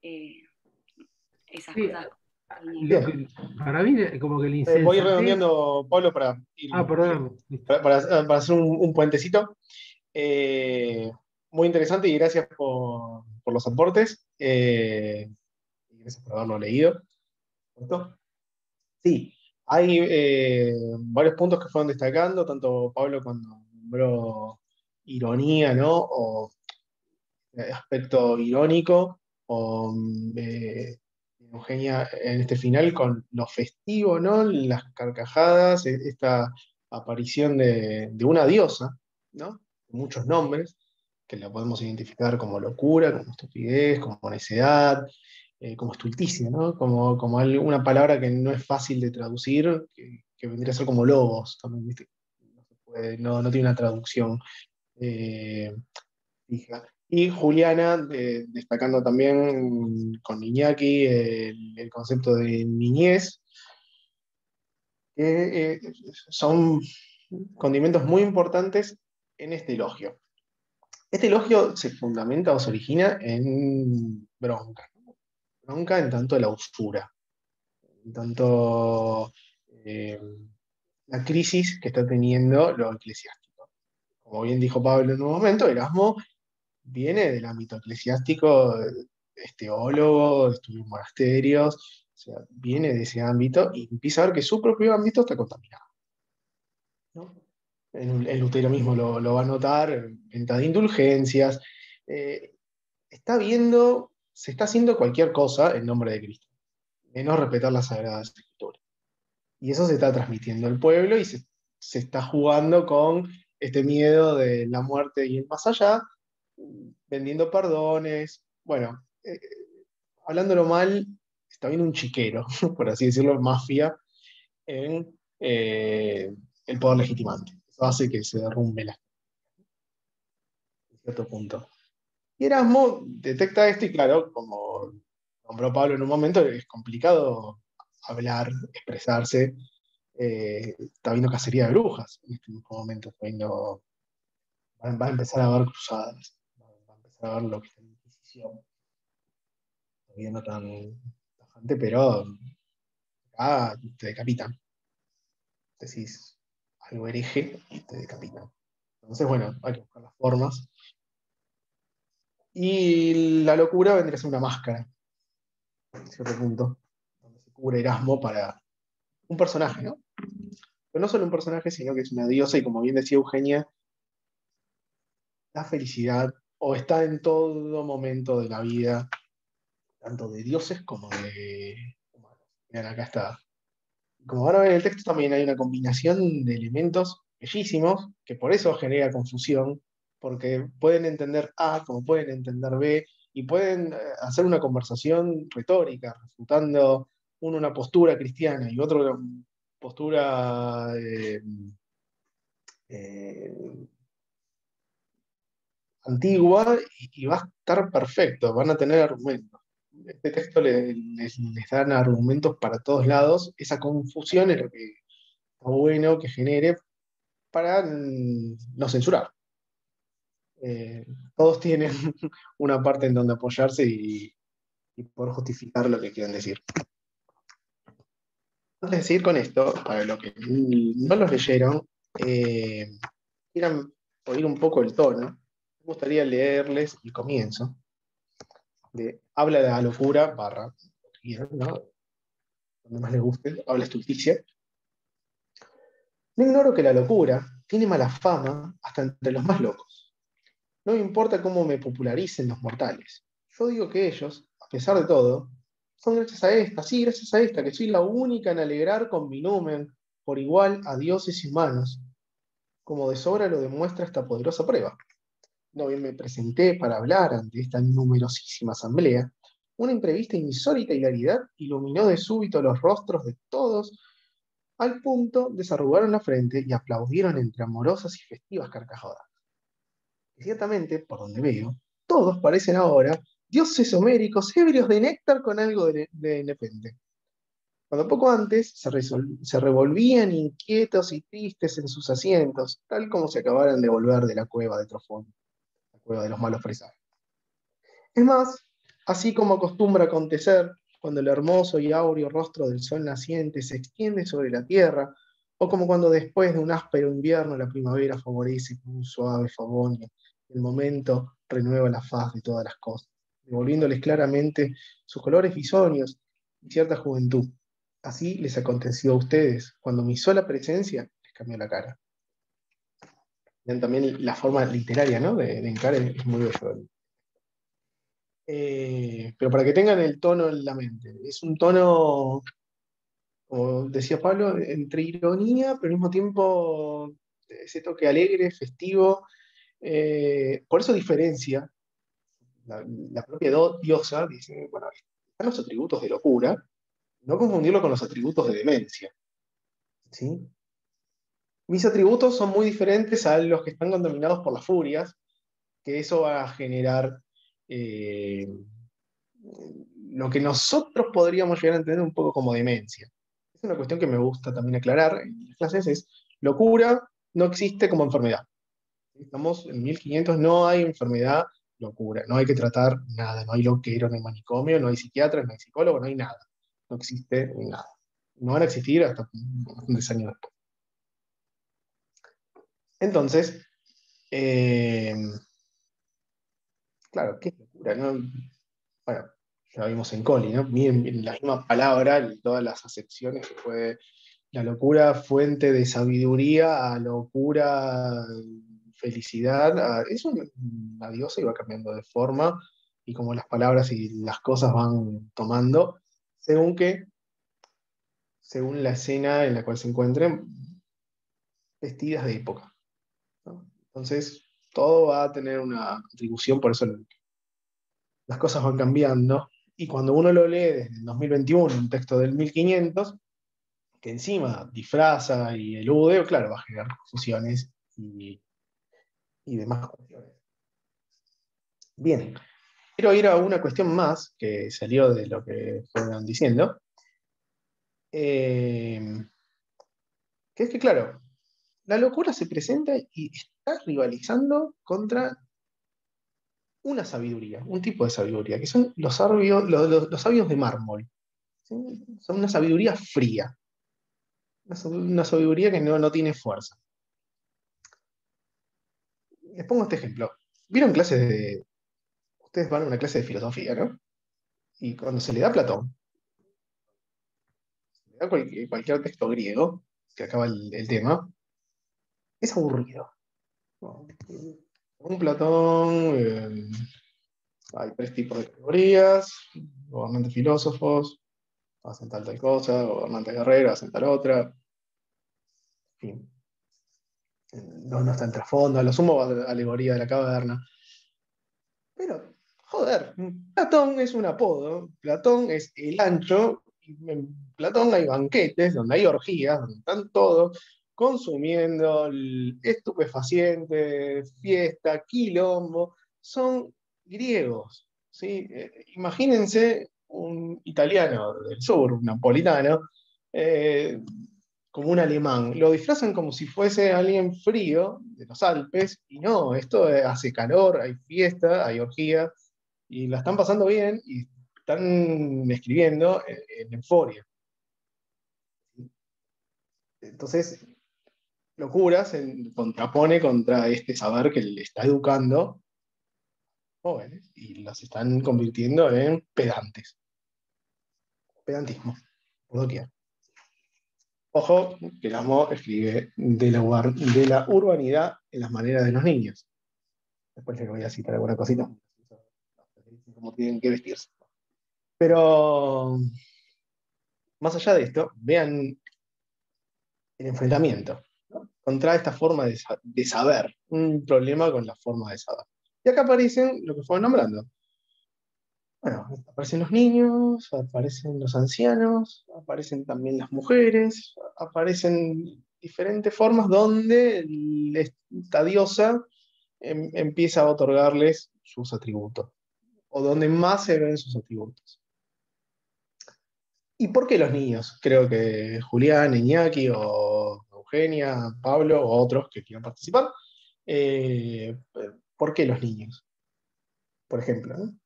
esas cosas. Para mí, como que el insensatez... voy redondeando, Pablo, para hacer un puentecito. Muy interesante y gracias por los aportes. Gracias por haberlo leído. ¿Cierto? Sí, hay varios puntos que fueron destacando, tanto Pablo nombró ironía, ¿no? O aspecto irónico, o Eugenia en este final con lo festivo, ¿no? Las carcajadas, esta aparición de una diosa, ¿no? Muchos nombres, que la podemos identificar como locura, como estupidez, como necedad, como estulticia, ¿no? Como una palabra que no es fácil de traducir, que vendría a ser como logos, también, ¿viste? No tiene una traducción fija. Y Juliana, destacando también con Iñaki el concepto de niñez, que son condimentos muy importantes en este elogio. Este elogio se fundamenta o se origina en bronca. Bronca en tanto la usura, en tanto la crisis que está teniendo lo eclesiástico. Como bien dijo Pablo en un momento, Erasmo viene del ámbito eclesiástico, es teólogo, estudió en monasterios, o sea, viene de ese ámbito y empieza a ver que su propio ámbito está contaminado, ¿no? El Lutero mismo lo va a notar, venta de indulgencias, eh, está viendo, se está haciendo cualquier cosa en nombre de Cristo, menos respetar las Sagradas Escrituras. Y eso se está transmitiendo al pueblo y se está jugando con este miedo de la muerte y el más allá, vendiendo perdones. Bueno, hablándolo mal, está bien un chiquero, por así decirlo, mafia, en el poder legitimante. Eso hace que se derrumbe en cierto punto. Y Erasmo detecta esto y claro, como nombró Pablo en un momento, es complicado hablar, expresarse. Está viendo cacería de brujas en este mismo momento. Va a empezar a haber cruzadas, va a empezar a ver lo que es la Inquisición. Todavía no tan tajante, pero acá te decapitan. Decís algo hereje y te decapitan. Entonces, bueno, hay que buscar las formas. Y la locura vendría a ser una máscara, en cierto punto, donde se cubre Erasmo para un personaje, ¿no? Pero no solo un personaje, sino que es una diosa y como bien decía Eugenia, la felicidad o está en todo momento de la vida, tanto de dioses como de humanos. Miren, acá está. Como van a ver en el texto, también hay una combinación de elementos bellísimos, que por eso genera confusión, porque pueden entender A como pueden entender B, y pueden hacer una conversación retórica, refutando uno una postura cristiana y otro una postura eh, antigua, y va a estar perfecto, van a tener argumentos. Este texto les dan argumentos para todos lados, esa confusión es lo que está bueno que genere para no censurar. Todos tienen una parte en donde apoyarse y poder justificar lo que quieren decir. Antes de seguir con esto, para los que no los leyeron, quieran oír un poco el tono, me gustaría leerles el comienzo de Habla de la locura, barra, ¿no? Donde más les guste, habla estulticia. No ignoro que la locura tiene mala fama hasta entre los más locos. No me importa cómo me popularicen los mortales. Yo digo que ellos, a pesar de todo, son gracias a esta, sí, gracias a esta, que soy la única en alegrar con mi numen por igual a dioses y humanos, como de sobra lo demuestra esta poderosa prueba. No bien me presenté para hablar ante esta numerosísima asamblea, una imprevista e insólita hilaridad iluminó de súbito los rostros de todos, al punto desarrugaron la frente y aplaudieron entre amorosas y festivas carcajadas. Y ciertamente, por donde veo, todos parecen ahora dioses homéricos ebrios de néctar con algo de nepente. Cuando poco antes se revolvían inquietos y tristes en sus asientos, tal como se acabaran de volver de la cueva de Trofón, la cueva de los malos presagios. Es más, así como acostumbra acontecer cuando el hermoso y áureo rostro del sol naciente se extiende sobre la tierra, o como cuando después de un áspero invierno la primavera favorece con un suave favonio, el momento renueva la faz de todas las cosas, devolviéndoles claramente sus colores bisoños y cierta juventud. Así les aconteció a ustedes, cuando mi sola presencia les cambió la cara. También la forma literaria, ¿no? de encarar es muy bello. Pero para que tengan el tono en la mente, es un tono, como decía Pablo, entre ironía, pero al mismo tiempo ese toque alegre, festivo. Por eso diferencia la propia diosa, dice, bueno, están los atributos de locura, no confundirlo con los atributos de demencia. ¿Sí? Mis atributos son muy diferentes a los que están contaminados por las furias, que eso va a generar lo que nosotros podríamos llegar a entender un poco como demencia. Es una cuestión que me gusta también aclarar en las clases, es locura no existe como enfermedad. Estamos en 1500, no hay enfermedad locura, no hay que tratar nada, no hay loquero, no hay manicomio, no hay psiquiatra, no hay psicólogo, no hay nada. No existe nada. No van a existir hasta un años después. Entonces, claro, ¿qué es locura? ¿No? Bueno, ya vimos en Coli, ¿no? Miren la misma palabra, en todas las acepciones que puede. La locura, fuente de sabiduría, a locura, felicidad. Es una diosa y va cambiando de forma, y como las palabras y las cosas van tomando, según según la escena en la cual se encuentren, vestidas de época, ¿no? Entonces, todo va a tener una contribución, por eso las cosas van cambiando. Y cuando uno lo lee desde el 2021, un texto del 1500, que encima disfraza y elude, claro, va a generar confusiones y demás cuestiones. Bien, quiero ir a una cuestión más que salió de lo que fueron diciendo, que es que, claro, la locura se presenta y está rivalizando contra una sabiduría, un tipo de sabiduría, que son los sabios, los sabios de mármol. ¿Sí? Son una sabiduría fría, una sabiduría que no tiene fuerza. Les pongo este ejemplo. ¿Vieron clases de... Ustedes van a una clase de filosofía, ¿no? Y cuando se le da Platón, se le da cualquier texto griego, que acaba el tema, es aburrido, ¿no? Un Platón, hay tres tipos de categorías: gobernantes filósofos, hacen tal cosa; gobernantes guerreros, hacen tal otra. En fin, no está el trasfondo, a lo sumo alegoría de la caverna. Pero, joder, Platón es un apodo, Platón es el ancho, y en Platón hay banquetes, donde hay orgías, donde están todos consumiendo estupefacientes, fiesta, quilombo, son griegos, ¿sí? Imagínense un italiano del sur, un napolitano, eh, como un alemán. Lo disfrazan como si fuese alguien frío de los Alpes, y no, esto hace calor, hay fiesta, hay orgía, y la están pasando bien y están escribiendo en euforia. Entonces, locura se contrapone contra este saber que le está educando jóvenes y los están convirtiendo en pedantes. Pedantismo, por doquier. Ojo, que Erasmo escribe de la urbanidad en las maneras de los niños. Después les voy a citar alguna cosita, cómo tienen que vestirse. Pero, más allá de esto, vean el enfrentamiento, ¿no? Contra esta forma de saber, un problema con la forma de saber. Y acá aparecen lo que fueron nombrando. Bueno, aparecen los niños, aparecen los ancianos, aparecen también las mujeres, aparecen diferentes formas donde esta diosa empieza a otorgarles sus atributos, o donde más se ven sus atributos. ¿Y por qué los niños? Creo que Julián, Iñaki, o Eugenia, Pablo, o otros que quieran participar. ¿Por qué los niños? Por ejemplo, ¿no?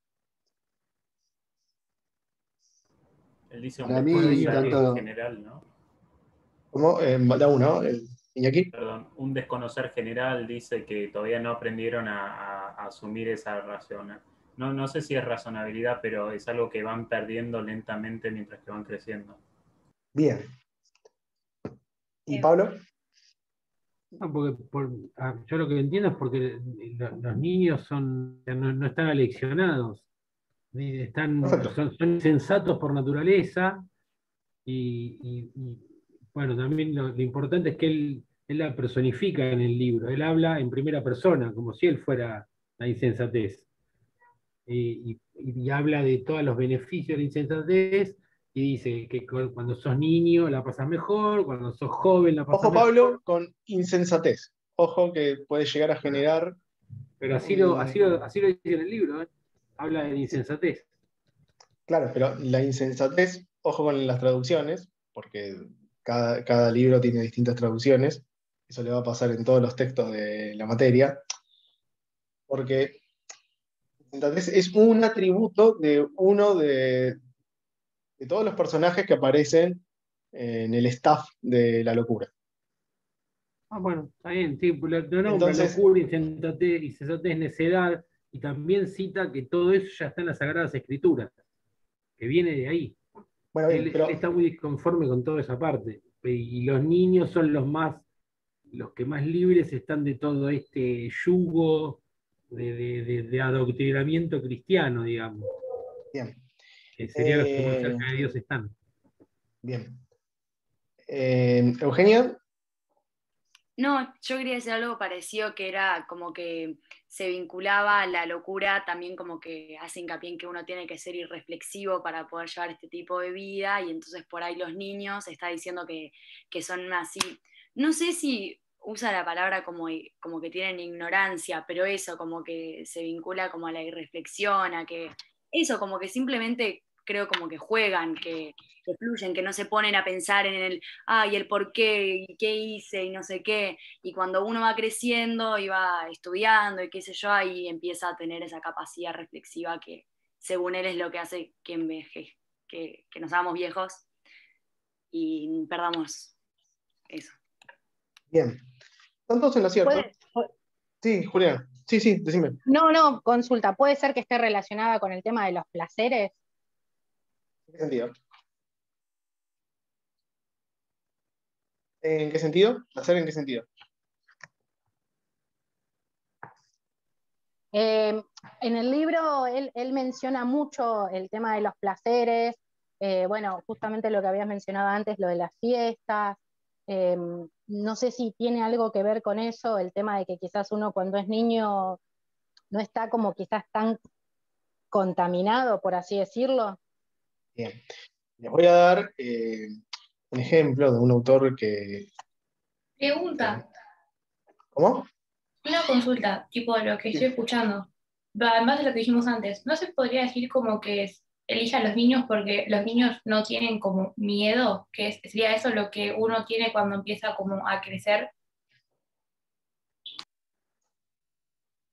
Él dice un Para mí, desconocer tanto. general, ¿no? ¿Cómo? Da uno, Iñaki. Perdón, un desconocer general dice que todavía no aprendieron a asumir esa razón. No sé si es razonabilidad, pero es algo que van perdiendo lentamente mientras que van creciendo. Bien. ¿Y Pablo? No, porque yo lo que entiendo es porque los niños no están aleccionados, Perfecto. son insensatos por naturaleza y, bueno, también lo importante es que él la personifica en el libro, él habla en primera persona, como si él fuera la insensatez. Y habla de todos los beneficios de la insensatez y dice que cuando sos niño la pasas mejor, cuando sos joven la pasas Ojo, mejor, Pablo, con insensatez. Ojo que puede llegar a generar pero un... así lo dice en el libro, ¿eh? Habla de Sí, insensatez. claro, pero la insensatez, ojo con las traducciones, porque cada libro tiene distintas traducciones. Eso le va a pasar en todos los textos de la materia, porque insensatez es un atributo de uno de todos los personajes que aparecen en el staff de la locura. Ah, bueno, está bien, sí, lo nombra, Entonces, locura, insensatez, necedad, y también cita que todo eso ya está en las Sagradas Escrituras, que viene de ahí. bueno, bien, Él pero está muy disconforme con toda esa parte. Y los niños son los que más libres están de todo este yugo de adoctrinamiento cristiano, digamos, bien. que serían los que más Eh, cerca de Dios están. bien. Eugenia, No, yo quería decir algo parecido que era como que se vinculaba a la locura, también como que hace hincapié en que uno tiene que ser irreflexivo para poder llevar este tipo de vida y entonces por ahí los niños está diciendo que son así, no sé si usa la palabra como que tienen ignorancia, pero eso como que se vincula como a la irreflexión, a que eso como que simplemente creo como que juegan, que fluyen, que no se ponen a pensar en y el por qué, y qué hice, y no sé qué. Y cuando uno va creciendo y va estudiando y qué sé yo, ahí empieza a tener esa capacidad reflexiva que según él es lo que hace que nos hagamos viejos y perdamos eso. bien. Están todos en lo cierto. Puede- Sí, Julián. Sí, sí, decime. no, consulta, ¿puede ser que esté relacionada con el tema de los placeres? ¿En qué sentido? ¿En qué sentido? ¿Hacer en qué sentido? Eh, en el libro él menciona mucho el tema de los placeres, bueno, justamente lo que habías mencionado antes, lo de las fiestas. eh, no sé si tiene algo que ver con eso, el tema de que quizás uno cuando es niño no está como quizás tan contaminado, por así decirlo. Bien. Les voy a dar un ejemplo de un autor que... Pregunta, ¿Cómo? una consulta, tipo de lo que estoy Sí. escuchando. En base a lo que dijimos antes, ¿no se podría decir como que elige a los niños porque los niños no tienen como miedo? Sería eso lo que uno tiene cuando empieza como a crecer.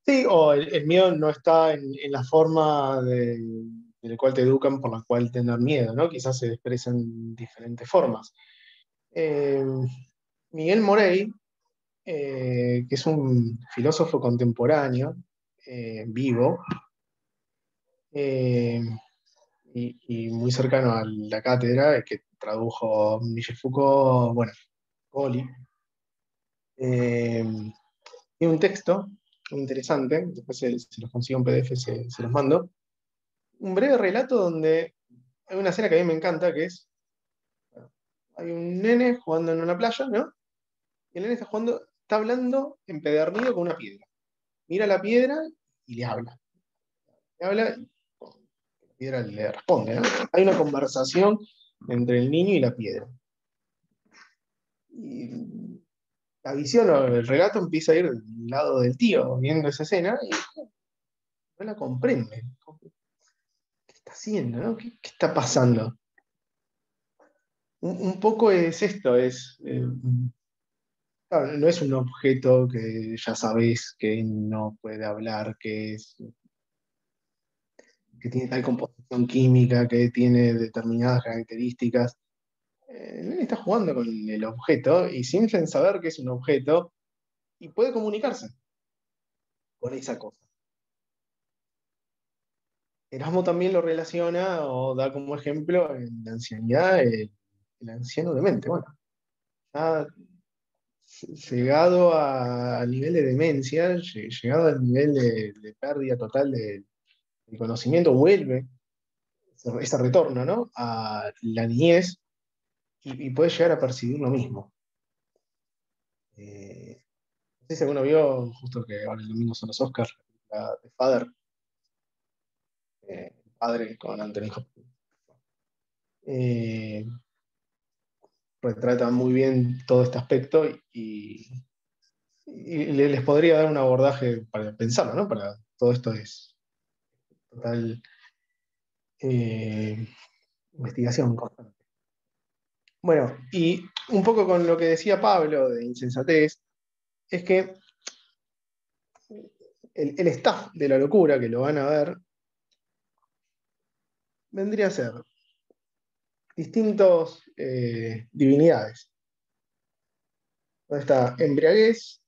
Sí, o el miedo no está en la forma de la cual te educan por la cual tener miedo, ¿no? Quizás se expresa en diferentes formas. Eh, Miguel Morey, que es un filósofo contemporáneo, vivo, eh, y muy cercano a la cátedra, que tradujo Michel Foucault, bueno, Coli. Tiene un texto muy interesante, después se los consigo en PDF, se los mando. Un breve relato donde hay una escena que a mí me encanta, que es, bueno, hay un nene jugando en una playa, ¿no? Y el nene está jugando, está hablando empedernido con una piedra. Mira la piedra y le habla. Le habla y la piedra le responde, ¿no? Hay una conversación entre el niño y la piedra. Y la visión o el relato empieza a ir del lado del tío viendo esa escena y no la comprende. ¿Qué está haciendo? ¿No? ¿Qué está pasando? Un poco es esto, claro, no es un objeto que ya sabés que no puede hablar, que tiene tal composición química, que tiene determinadas características. El nene está jugando con el objeto y sin saber que es un objeto y puede comunicarse con esa cosa. Erasmo también lo relaciona o da como ejemplo en la ancianidad el anciano demente. Bueno, ya llegado al nivel de demencia, llegado al nivel de pérdida total del conocimiento, vuelve ese retorno, ¿no? A la niñez y puede llegar a percibir lo mismo. No sé si alguno vio, justo que ahora el domingo son los Oscars, la de Father, el padre con Anthony Hopkins. Retrata muy bien todo este aspecto y les podría dar un abordaje para pensarlo, ¿no? Para todo esto es total investigación constante. Bueno, y un poco con lo que decía Pablo de insensatez, es que el staff de la locura, que lo van a ver, vendría a ser distintos divinidades. Donde está embriaguez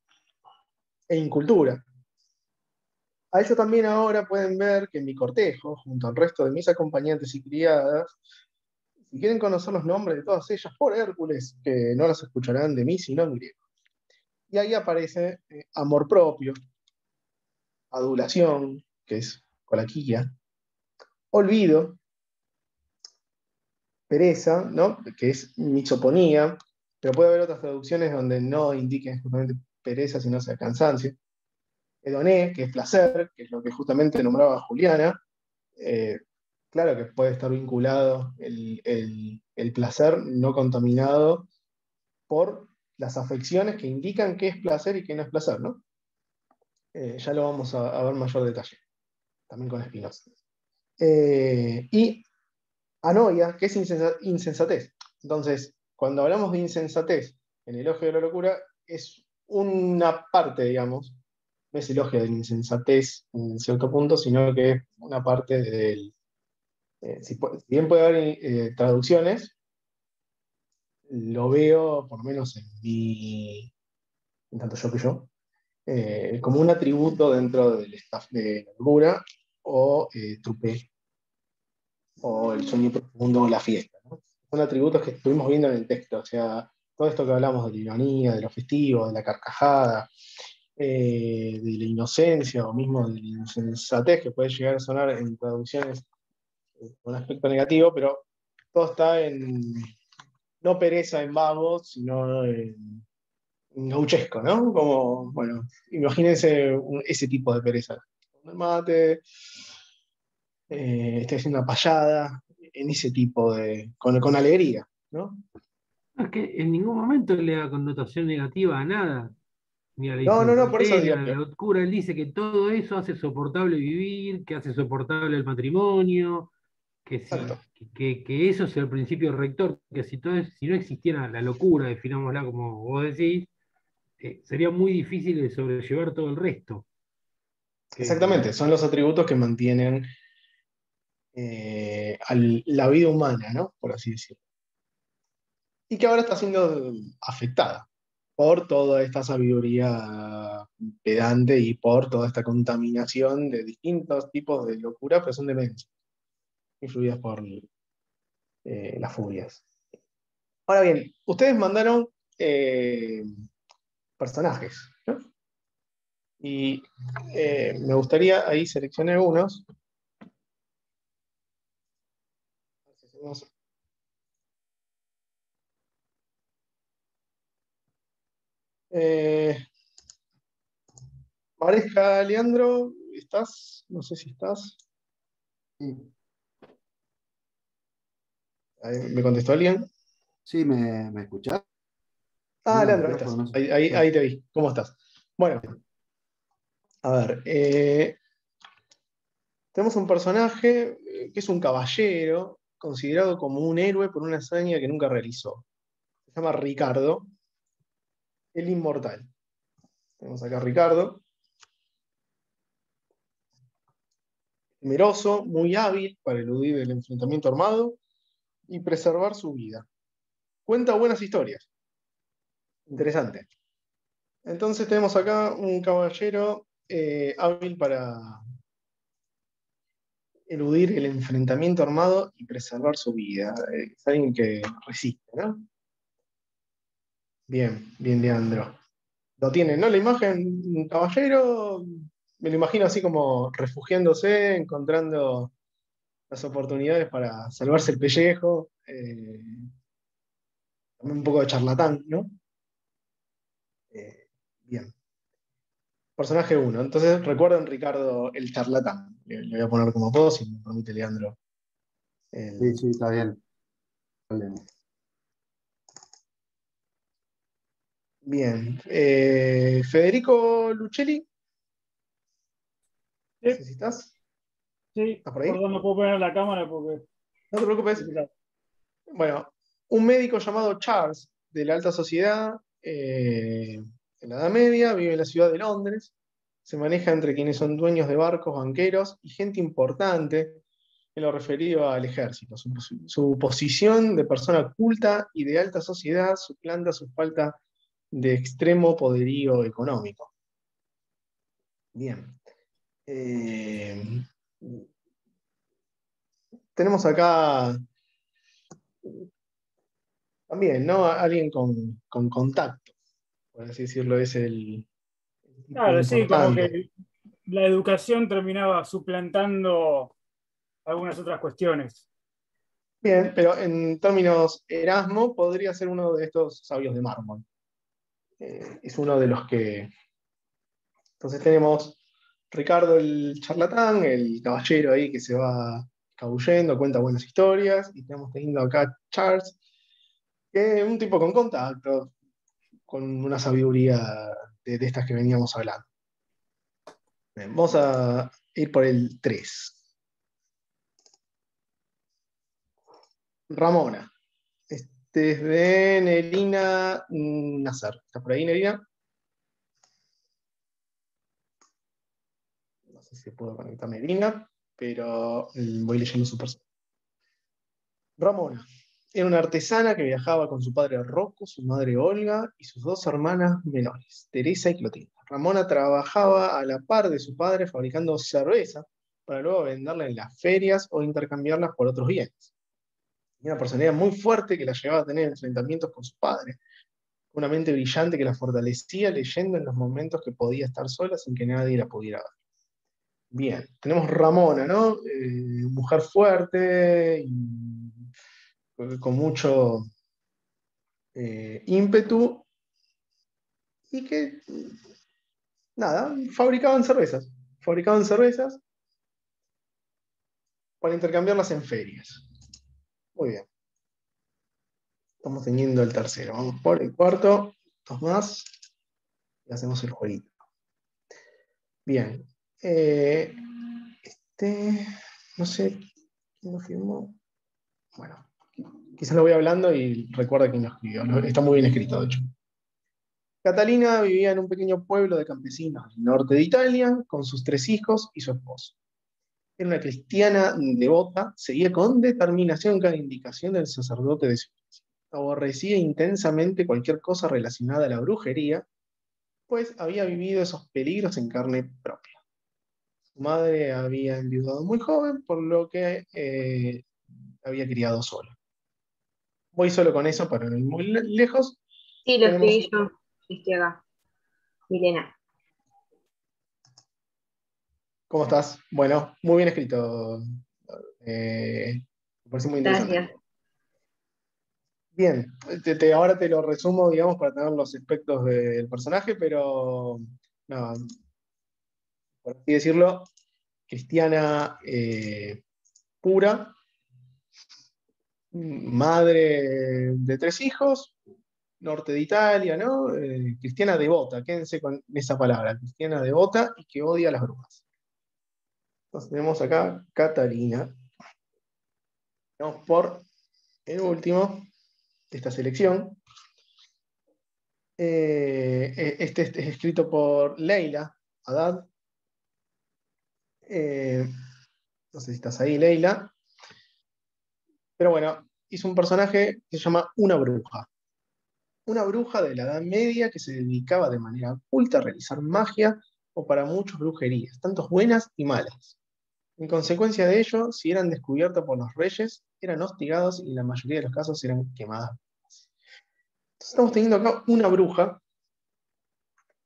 e incultura. A ello también ahora pueden ver que en mi cortejo, junto al resto de mis acompañantes y criadas, si quieren conocer los nombres de todas ellas por Hércules, que no las escucharán de mí sino en griego. Y ahí aparece amor propio, adulación, que es colaquilla, olvido, pereza, ¿no? Que es misoponía, pero puede haber otras traducciones donde no indiquen justamente pereza, sino sea cansancio. Hedoné, que es placer, que es lo que justamente nombraba Juliana. Claro que puede estar vinculado el placer no contaminado por las afecciones que indican qué es placer y qué no es placer, ¿no? Ya lo vamos a ver en mayor detalle, también con Spinoza. Y anoia, que es insensatez. Entonces, cuando hablamos de insensatez en el elogio de la locura, es una parte, digamos, no es elogio de la insensatez en cierto punto, sino que es una parte del... si bien puede haber traducciones, lo veo, por lo menos en tanto yo que yo, como un atributo dentro del staff de la locura, o tupé, o el sueño profundo, o la fiesta, ¿no? Son atributos que estuvimos viendo en el texto, o sea, todo esto que hablamos de la ironía, de lo festivo, de la carcajada, de la inocencia, o mismo de la insensatez, que puede llegar a sonar en traducciones con un aspecto negativo, pero todo está en no pereza en vago, sino en gauchesco, ¿no? Como, bueno, imagínense ese tipo de pereza. Con el mate, estoy haciendo una payada, en ese tipo de. Con alegría, ¿no? Es que en ningún momento le da connotación negativa a nada, ni a la No, por eso insensatez, ni digo a la locura. Él dice que todo eso hace soportable vivir, que hace soportable el matrimonio, que eso es el principio rector, que si no existiera la locura, definámosla como vos decís, sería muy difícil de sobrellevar todo el resto. Exactamente, son los atributos que mantienen la vida humana, ¿no? Por así decirlo. Y que ahora está siendo afectada por toda esta sabiduría pedante y por toda esta contaminación de distintos tipos de locura, pero son demencias, influidas por las furias. Ahora bien, ustedes mandaron personajes, ¿no? Y me gustaría ahí seleccionar unos. Pareja, Leandro, ¿estás? No sé si estás. Ahí me contestó alguien. Sí, ¿me escuchás? Leandro, ahí estás. Ahí te vi. ¿Cómo estás? Bueno, a ver. Tenemos un personaje que es un caballero, considerado como un héroe por una hazaña que nunca realizó. Se llama Ricardo, el inmortal. Tenemos acá a Ricardo. Temeroso, muy hábil para eludir el enfrentamiento armado y preservar su vida. Cuenta buenas historias. Interesante. Entonces tenemos acá un caballero hábil para eludir el enfrentamiento armado y preservar su vida. Es alguien que resiste, ¿no? Bien, Leandro. Lo tienen, ¿no? La imagen, un caballero, me lo imagino así como refugiándose, encontrando las oportunidades para salvarse el pellejo. También un poco de charlatán, ¿no? Bien. Personaje uno. Entonces recuerden Ricardo el charlatán. Le voy a poner como apodo, si me permite Leandro. Sí, sí, está bien. Bien. Federico Lucelli, Sí, ¿necesitas? sí, ¿Estás por ahí? perdón, no puedo poner la cámara porque. No te preocupes. Bueno, un médico llamado Charles, de la alta sociedad, en la Edad Media, vive en la ciudad de Londres, se maneja entre quienes son dueños de barcos, banqueros y gente importante en lo referido al ejército. Su posición de persona culta y de alta sociedad suplanta su falta de extremo poderío económico. Bien. Tenemos acá también, ¿no? Alguien con contacto, por así decirlo, es el tipo Claro, sí, como importante. que la educación terminaba suplantando algunas otras cuestiones. Bien, pero en términos Erasmo podría ser uno de estos sabios de mármol. Es uno de los que... Entonces tenemos Ricardo el charlatán, el caballero ahí que se va escabullendo, cuenta buenas historias, y tenemos teniendo acá Charles, que es un tipo con contacto, con una sabiduría de estas que veníamos hablando. Bien, vamos a ir por el 3. Ramona. Este es de Nerina Nazar. ¿Estás por ahí, Nerina? No sé si puedo conectar Nerina, pero voy leyendo su persona. Ramona. Era una artesana que viajaba con su padre Rocco, su madre Olga y sus dos hermanas menores, Teresa y Clotilde. Ramona trabajaba a la par de su padre fabricando cerveza para luego venderla en las ferias o intercambiarlas por otros bienes. Tenía una personalidad muy fuerte que la llevaba a tener enfrentamientos con su padre, una mente brillante que la fortalecía leyendo en los momentos que podía estar sola sin que nadie la pudiera ver. Bien, tenemos Ramona, ¿no? Mujer fuerte y con mucho ímpetu y que, nada, fabricaban cervezas para intercambiarlas en ferias. Muy bien. Estamos teniendo el tercero. Vamos por el cuarto, dos más, y hacemos el jueguito. Bien. No sé quién lo firmó. Bueno, quizás lo voy hablando y recuerda quién lo escribió. Está muy bien escrito, de hecho. Catalina vivía en un pequeño pueblo de campesinos del norte de Italia con sus 3 hijos y su esposo. Era una cristiana devota, seguía con determinación cada indicación del sacerdote de su iglesia. Aborrecía intensamente cualquier cosa relacionada a la brujería, pues había vivido esos peligros en carne propia. Su madre había enviudado muy joven, por lo que había criado sola. Voy solo con eso para no ir muy lejos. Sí, lo Tenemos... escribí yo, estoy acá. Milena. ¿Cómo estás? Bueno, muy bien escrito. Me parece muy interesante. Gracias. Bien, ahora te lo resumo, digamos, para tener los aspectos del personaje, pero no, por así decirlo, cristiana pura, madre de 3 hijos, norte de Italia, ¿no? Cristiana devota, quédense con esa palabra, cristiana devota y que odia a las brujas. Entonces tenemos acá Catalina. Vamos por el último de esta selección. Este es escrito por Leila Haddad. No sé si estás ahí, Leila. Pero bueno, hizo un personaje que se llama una bruja. Una bruja de la Edad Media que se dedicaba de manera oculta a realizar magia o para muchos brujerías, tanto buenas y malas. En consecuencia de ello, si eran descubiertas por los reyes, eran hostigados y en la mayoría de los casos eran quemadas. Entonces estamos teniendo acá una bruja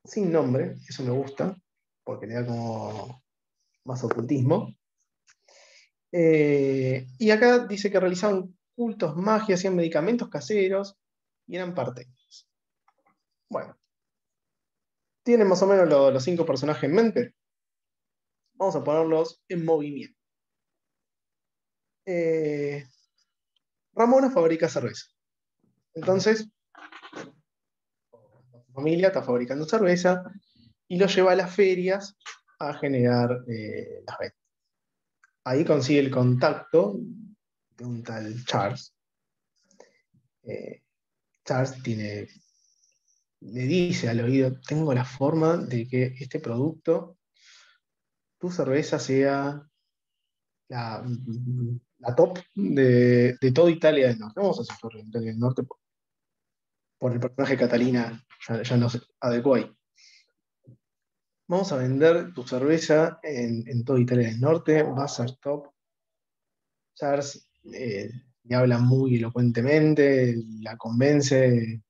sin nombre, eso me gusta, porque le da como más ocultismo. Y acá dice que realizaban cultos, magia, hacían medicamentos caseros y eran parteños. Bueno, ¿tienen más o menos los 5 personajes en mente? Vamos a ponerlos en movimiento. Ramona fabrica cerveza. Entonces, su familia está fabricando cerveza y lo lleva a las ferias a generar las ventas. Ahí consigue el contacto de un tal Charles. Charles le dice al oído, tengo la forma de que este producto, tu cerveza, sea la top de toda Italia del Norte. Vamos a hacer por Italia del Norte por el personaje Catalina, ya nos adecuó ahí. Vamos a vender tu cerveza en toda Italia del Norte, va a ser top. Charles le habla muy elocuentemente, la convence,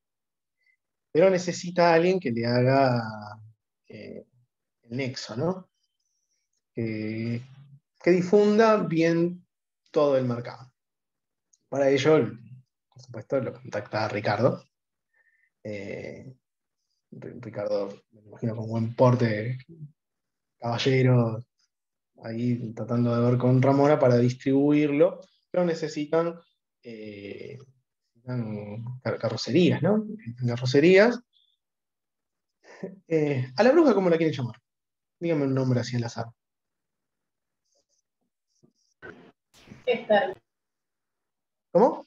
pero necesita a alguien que le haga el nexo, ¿no? Que difunda bien todo el mercado. Para ello, por supuesto, lo contacta a Ricardo. Ricardo, me imagino, con buen porte, caballero, ahí tratando de ver con Ramona para distribuirlo, pero necesitan carrocerías, ¿no? Carrocerías. A la bruja, ¿cómo la quieren llamar? Dígame un nombre así al azar. Esther. ¿Cómo?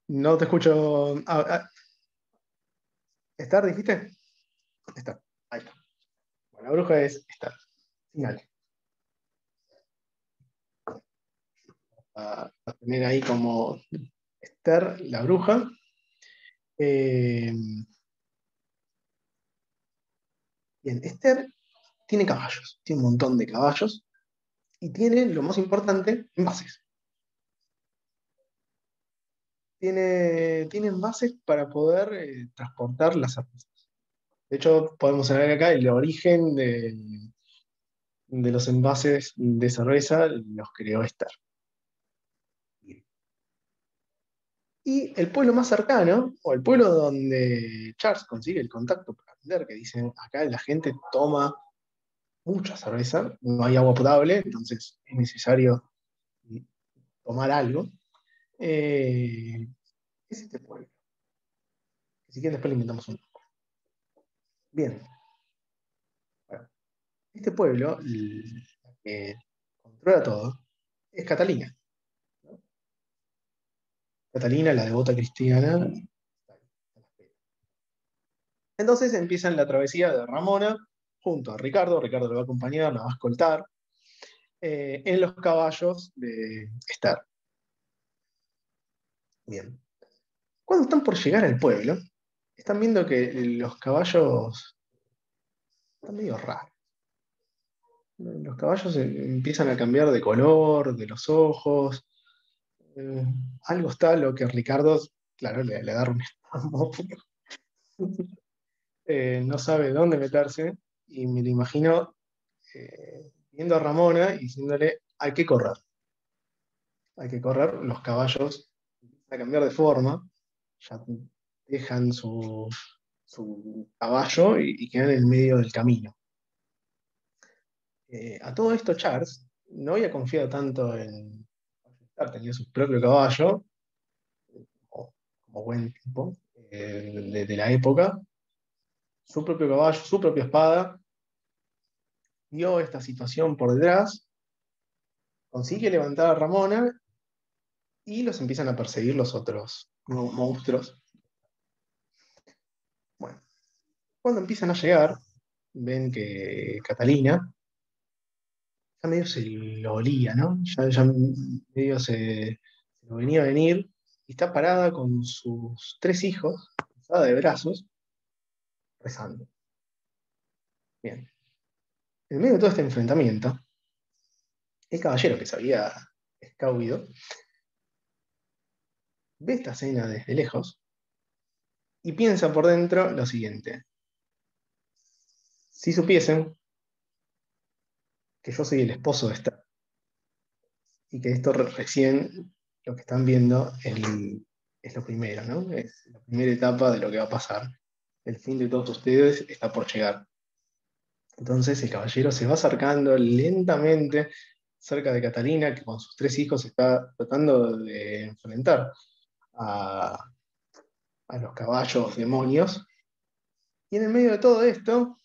No te escucho. ¿Estar, dijiste? Estar. Ahí está. Bueno, la bruja es Estar. Final. A tener ahí como Esther, la bruja. Bien, Esther tiene caballos, tiene un montón de caballos y tiene, lo más importante, envases. Tiene envases para poder transportar las cervezas. De hecho, podemos ver acá el origen de los envases de cerveza, los creó Esther. Y el pueblo más cercano, o el pueblo donde Charles consigue el contacto para vender, que dicen, acá la gente toma mucha cerveza, no hay agua potable, entonces es necesario tomar algo. Es este pueblo. Si quieren después le inventamos un poco. Bien. Bueno, este pueblo, la que controla todo, es Catalina. Catalina, la devota cristiana. Entonces empiezan la travesía de Ramona junto a Ricardo. Ricardo le va a acompañar, la va a escoltar en los caballos de Esther. Bien. Cuando están por llegar al pueblo, están viendo que los caballos están medio raros. Los caballos empiezan a cambiar de color, de los ojos. Algo está lo que Ricardo, claro, le agarra un espasmo. No sabe dónde meterse y me lo imagino viendo a Ramona y diciéndole, hay que correr. Hay que correr, los caballos empiezan a cambiar de forma, ya dejan su caballo y quedan en el medio del camino. A todo esto Charles no había confiado tanto en tenía su propio caballo, como buen tipo de la época, su propio caballo, su propia espada, vio esta situación por detrás, consigue levantar a Ramona y los empiezan a perseguir los otros monstruos. Bueno, cuando empiezan a llegar, ven que Catalina ya medio se lo olía, ¿no? Ya medio se lo venía a venir y está parada con sus 3 hijos, cruzada de brazos, rezando. Bien. En medio de todo este enfrentamiento, el caballero que se había escabuido ve esta escena desde lejos y piensa por dentro lo siguiente. Si supiesen que yo soy el esposo de esta, y que esto recién lo que están viendo es lo primero, ¿no? Es la primera etapa de lo que va a pasar. El fin de todos ustedes está por llegar. Entonces el caballero se va acercando lentamente cerca de Catalina, que con sus 3 hijos está tratando de enfrentar a, a los caballos demonios. Y en el medio de todo esto,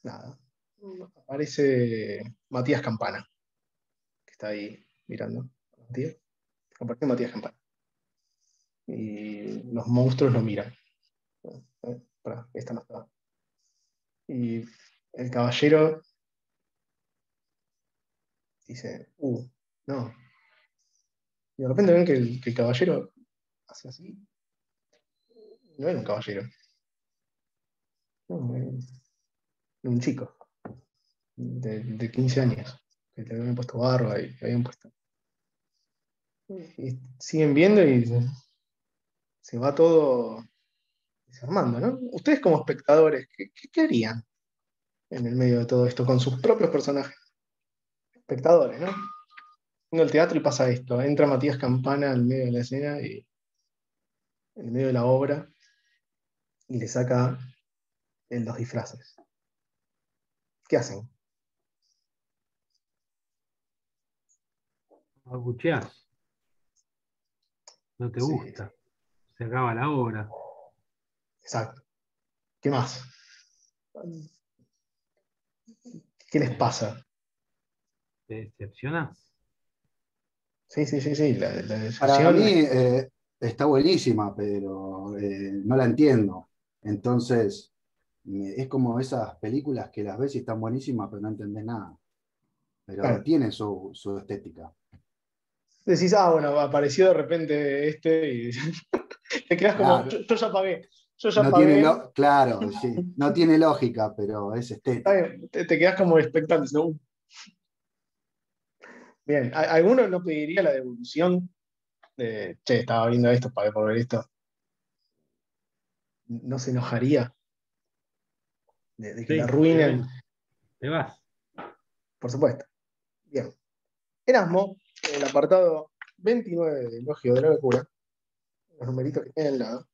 nada, aparece Matías Campana, que está ahí mirando. Matías, aparece Matías Campana. Y los monstruos lo miran. Pará, esta no está. Y el caballero dice, no. Y de repente ven que el caballero hace así. No era un caballero. No, era un chico de 15 años. Que le habían puesto barba y le habían puesto. Y siguen viendo y se va todo desarmando, ¿no? Ustedes como espectadores, ¿qué harían en el medio de todo esto con sus propios personajes? Espectadores, ¿no? Yendo al teatro y pasa esto. Entra Matías Campana en medio de la escena y en el medio de la obra y le saca los disfraces. ¿Qué hacen? Abucheás. No te Sí, gusta. Se acaba la obra. exacto. ¿Qué más? ¿Qué les pasa? Te decepcionás. Sí, la Para decepción mí está buenísima, pero no la entiendo. Entonces, es como esas películas que las ves y están buenísimas, pero no entendés nada. Pero claro, tiene su estética. decís, bueno, apareció de repente y te quedás como, Claro, yo ya no tiene pagué. claro, sí, no tiene lógica, pero es Está estética. bien, te quedás como expectante, ¿no? Bien, ¿alguno no pediría la devolución de, che, estaba viendo esto, pagué por ver esto? ¿No se enojaría de que la Sí, arruinen? te vas. Por supuesto. Bien. Erasmo, en el apartado 29 del Elogio de la Locura, los numeritos que tienen al lado,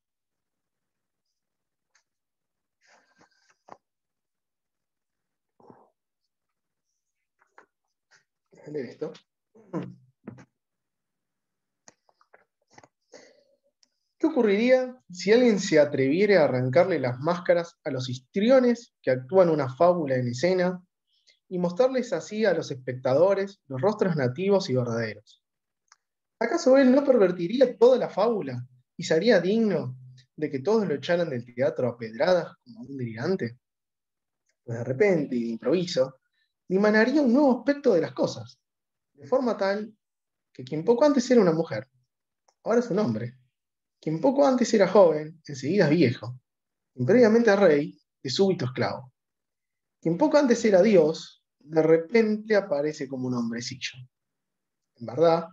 déjame leer esto. ¿Qué ocurriría si alguien se atreviera a arrancarle las máscaras a los histriones que actúan una fábula en escena y mostrarles así a los espectadores los rostros nativos y verdaderos? ¿Acaso él no pervertiría toda la fábula y sería digno de que todos lo echaran del teatro a pedradas como un delirante? Pues de repente y de improviso, dimanaría un nuevo aspecto de las cosas, de forma tal que quien poco antes era una mujer, ahora es un hombre. Quien poco antes era joven, enseguida es viejo. Quien previamente rey, de súbito esclavo. Quien poco antes era Dios, de repente aparece como un hombrecillo. En verdad,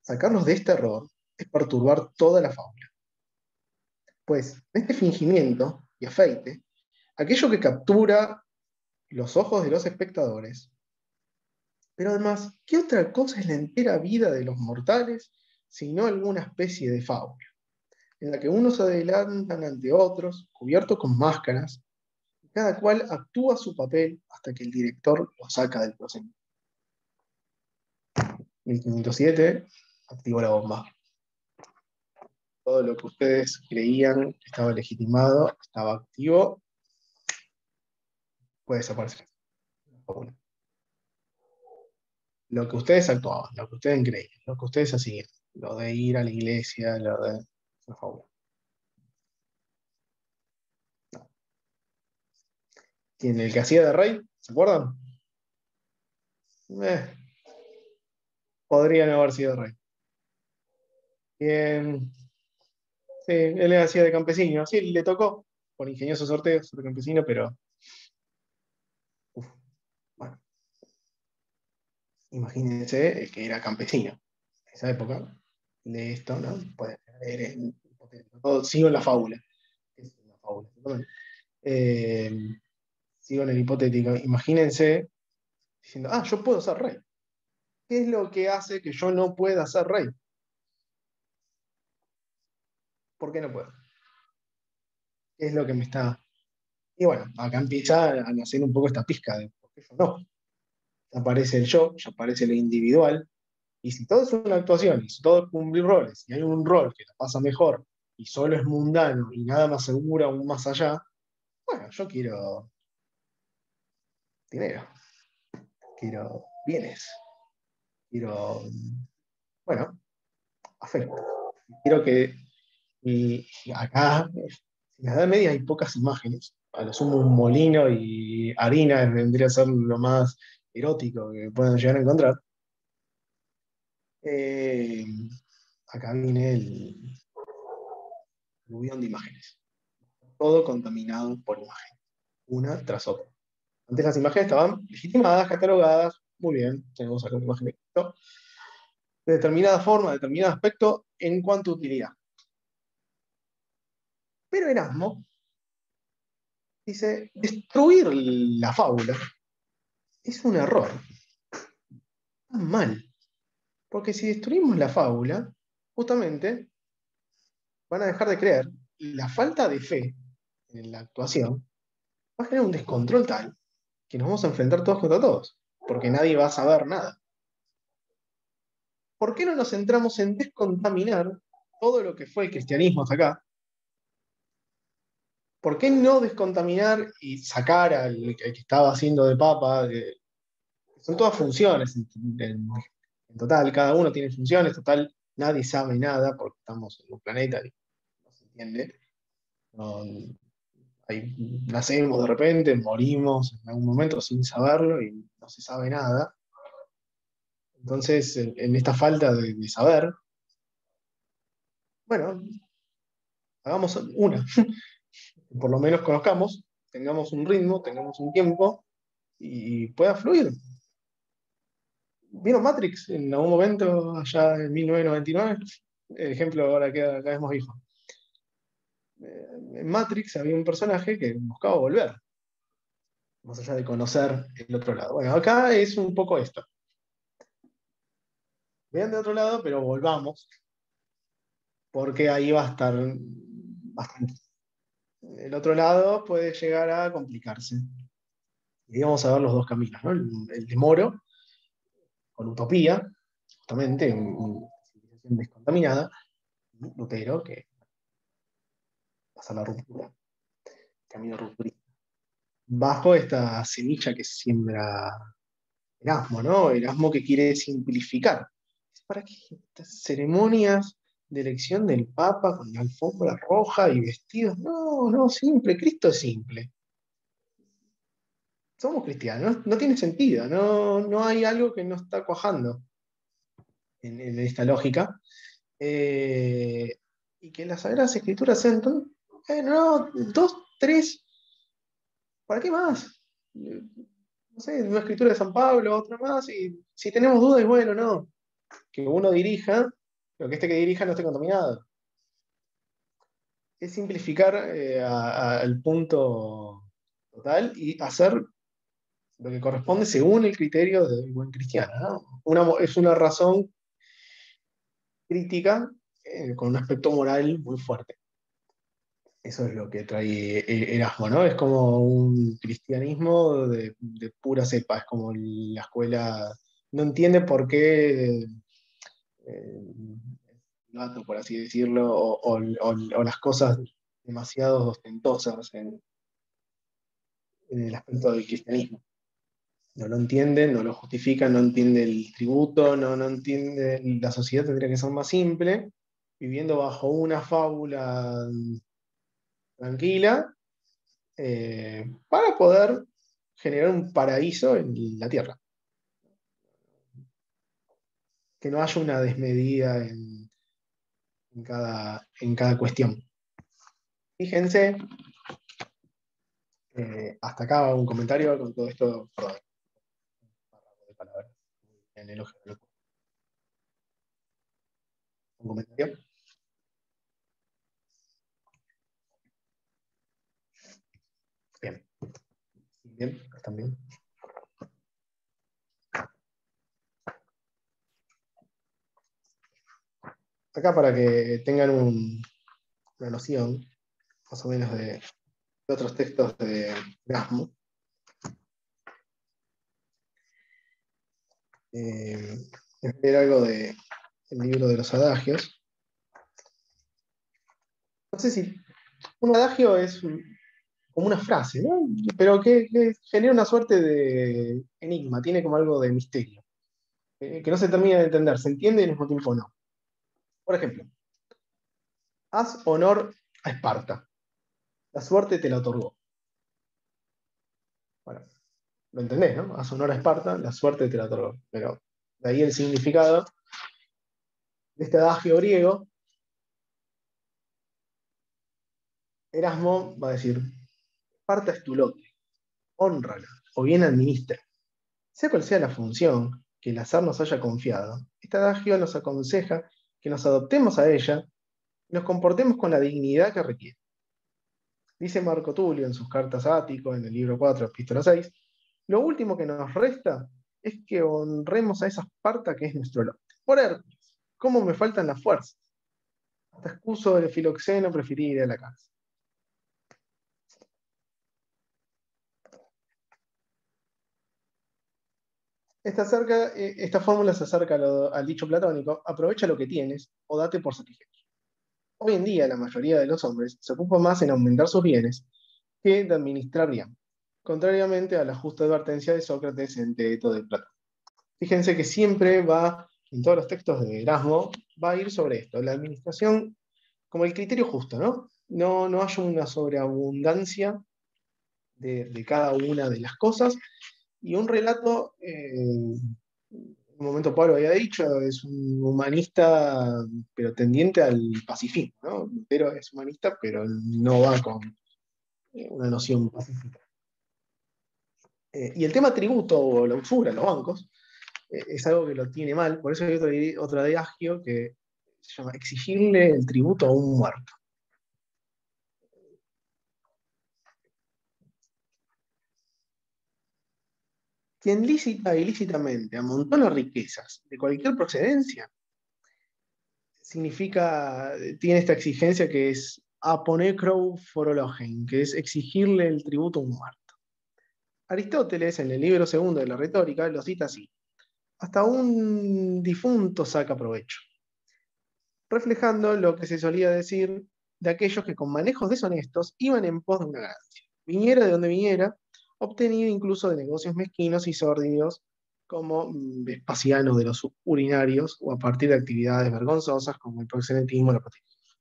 sacarlos de este error es perturbar toda la fábula. Pues en este fingimiento y afeite, aquello que captura los ojos de los espectadores. Pero además, ¿qué otra cosa es la entera vida de los mortales sino alguna especie de fábula, en la que unos se adelantan ante otros, cubiertos con máscaras, y cada cual actúa su papel hasta que el director lo saca del procedimiento? 1507, activó la bomba. Todo lo que ustedes creían que estaba legitimado, estaba activo, puede desaparecer. Lo que ustedes actuaban, lo que ustedes creían, lo que ustedes hacían, lo de ir a la iglesia, lo de... Por favor. ¿Quién? El que hacía de rey, ¿se acuerdan? Eh, podría no haber sido rey. ¿Quién? Sí, él hacía de campesino, sí, le tocó, por ingenioso sorteo, ser campesino, pero... Uf, bueno, imagínense el que era campesino. esa época, de esto, ¿no? Pueden leer en sigo en la fábula. Es una fábula, ¿no? Sigo en el hipotético. Imagínense diciendo, yo puedo ser rey. ¿Qué es lo que hace que yo no pueda ser rey? ¿Por qué no puedo? ¿Qué es lo que me está...? Y bueno, acá empieza a nacer un poco esta pizca de por qué yo no. Ya aparece el yo, ya aparece lo individual, y si todo es una actuación, y si todo es cumplir roles, y hay un rol que la pasa mejor, y solo es mundano, y nada me asegura un más allá, bueno, yo quiero dinero, quiero bienes, quiero, bueno, afecto. Quiero que acá, en la Edad Media hay pocas imágenes, a lo sumo un molino y harina vendría a ser lo más erótico que puedan llegar a encontrar. Eh, Acá viene el aluvión de imágenes, todo contaminado por imágenes, una tras otra. Antes las imágenes estaban legitimadas, catalogadas, muy bien, tenemos acá una imagen de Cristo, de determinada forma, de determinado aspecto, en cuanto a utilidad. Pero Erasmo dice, destruir la fábula es un error, está mal, porque si destruimos la fábula, justamente van a dejar de creer, y la falta de fe en la actuación va a generar un descontrol tal que nos vamos a enfrentar todos contra todos, porque nadie va a saber nada. ¿Por qué no nos centramos en descontaminar todo lo que fue el cristianismo hasta acá? ¿Por qué no descontaminar y sacar al que estaba haciendo de papa? Son todas funciones, en total, cada uno tiene funciones, total, nadie sabe nada porque estamos en un planeta y no se entiende. No, nacemos de repente, morimos en algún momento sin saberlo y no se sabe nada. Entonces, en esta falta de saber, bueno, hagamos una. Por lo menos conozcamos, tengamos un ritmo, tengamos un tiempo y pueda fluir. ¿Vieron Matrix en algún momento allá en 1999? El ejemplo ahora que cada vez más viejo. En Matrix había un personaje que buscaba volver, más allá de conocer el otro lado. Bueno, acá es un poco esto. Vean de otro lado, pero volvamos, porque ahí va a estar bastante. El otro lado puede llegar a complicarse. Y vamos a ver los dos caminos, ¿no? El de Moro, con utopía, justamente, una civilización descontaminada, y Lutero, que pasa la ruptura, camino rupturista. Bajo esta semilla que siembra Erasmo, ¿no? Erasmo que quiere simplificar. ¿Para qué estas ceremonias de elección del Papa con la alfombra roja y vestidos? No, no, simple, Cristo es simple. Somos cristianos, no tiene sentido, no hay algo que no está cuajando en esta lógica. Y que las Sagradas Escrituras sean no, 2, 3, ¿para qué más? No sé, una escritura de San Pablo, otra más, y si tenemos dudas, bueno, no. Que uno dirija, pero que que dirija no esté contaminado. Es simplificar al punto total y hacer lo que corresponde según el criterio del buen cristiano, ¿no? Es una razón crítica con un aspecto moral muy fuerte. Eso es lo que trae Erasmo, ¿no? Es como un cristianismo de pura cepa, es como la escuela, no entiende por qué gato, por así decirlo, o las cosas demasiado ostentosas en el aspecto del cristianismo. No lo entienden, no lo justifican, no entiende el tributo, no entiende, la sociedad tendría que ser más simple, viviendo bajo una fábula tranquila, para poder generar un paraíso en la tierra. Que no haya una desmedida en cada cuestión. Fíjense, hasta acá un comentario con todo esto, perdón, de palabras, en elogio de locura. ¿Un comentario? Bien. Bien, están bien. Acá para que tengan una noción, más o menos, de otros textos de Erasmo. Voy a leer algo del libro de los adagios. No sé si un adagio es como una frase, ¿no? Pero que genera una suerte de enigma, tiene como algo de misterio, que no se termina de entender, se entiende y al mismo tiempo no. Por ejemplo, haz honor a Esparta, la suerte te la otorgó. Bueno, lo entendés, ¿no? Haz honor a Esparta, la suerte te la otorgó. Pero de ahí el significado de este adagio griego. Erasmo va a decir: Esparta es tu lote, hónrala, o bien administra. Sea cual sea la función que el azar nos haya confiado, este adagio nos aconseja que nos adoptemos a ella y nos comportemos con la dignidad que requiere. Dice Marco Tulio en sus cartas a Ático, en el libro 4, epístola 6, lo último que nos resta es que honremos a esa Esparta que es nuestro lote. Por Hércules, ¿cómo me faltan las fuerzas? Hasta excuso de Filoxeno preferí ir a la cárcel. Esta fórmula se acerca al dicho platónico: aprovecha lo que tienes o date por satisfecho. Hoy en día la mayoría de los hombres se ocupa más en aumentar sus bienes que de administrar bien, contrariamente a la justa advertencia de Sócrates en Teeto de Platón. Fíjense que siempre va, en todos los textos de Erasmo, va a ir sobre esto, la administración como el criterio justo, ¿no? No haya una sobreabundancia de cada una de las cosas, y un relato, en un momento Pablo había dicho, es un humanista, pero tendiente al pacifismo, ¿no? Lutero es humanista, pero no va con una noción pacífica. Y el tema tributo o la usura en los bancos es algo que lo tiene mal, por eso hay otro adagio que se llama exigirle el tributo a un muerto. Quien lícita e ilícitamente amontona riquezas de cualquier procedencia, tiene esta exigencia que es aponecrou forologen, que es exigirle el tributo a un muerto. Aristóteles, en el libro segundo de la retórica, lo cita así: hasta un difunto saca provecho, reflejando lo que se solía decir de aquellos que con manejos deshonestos iban en pos de una ganancia, viniera de donde viniera, obtenido incluso de negocios mezquinos y sórdidos, como Vespasiano de los urinarios, o a partir de actividades vergonzosas como el proxenetismo o la prostitución.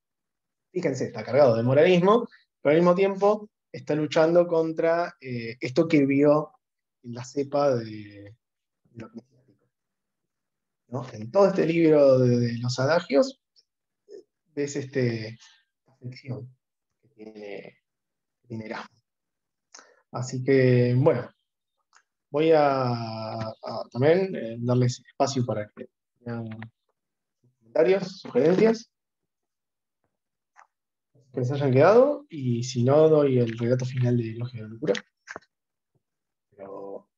Fíjense, está cargado de moralismo, pero al mismo tiempo está luchando contra esto que vio en la cepa de lo eclesiástico, ¿no? En todo este libro de los adagios ves esta aflicción que tiene Erasmo. Así que, bueno, voy a también darles espacio para que tengan comentarios, sugerencias que les hayan quedado, y si no, doy el relato final de Elogio de la Locura. Pero,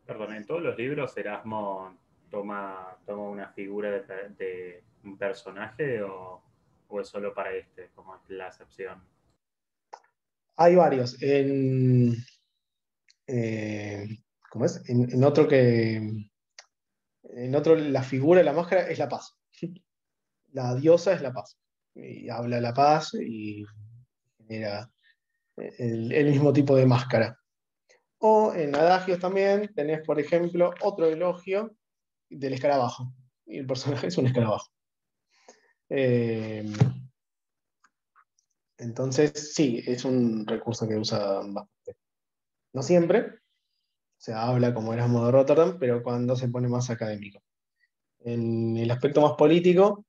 Perdón, en todos los libros Erasmo toma una figura de un personaje o es solo para este, como es la excepción. hay varios. ¿Cómo es? En otro la figura de la máscara es la paz. La diosa es la paz. Y habla la paz y genera el mismo tipo de máscara. O en adagios también tenés, por ejemplo, otro elogio del escarabajo. Y el personaje es un escarabajo. Entonces, sí, es un recurso que usa bastante. No siempre, o sea, habla como Erasmo de Rotterdam, pero cuando se pone más académico. En el aspecto más político,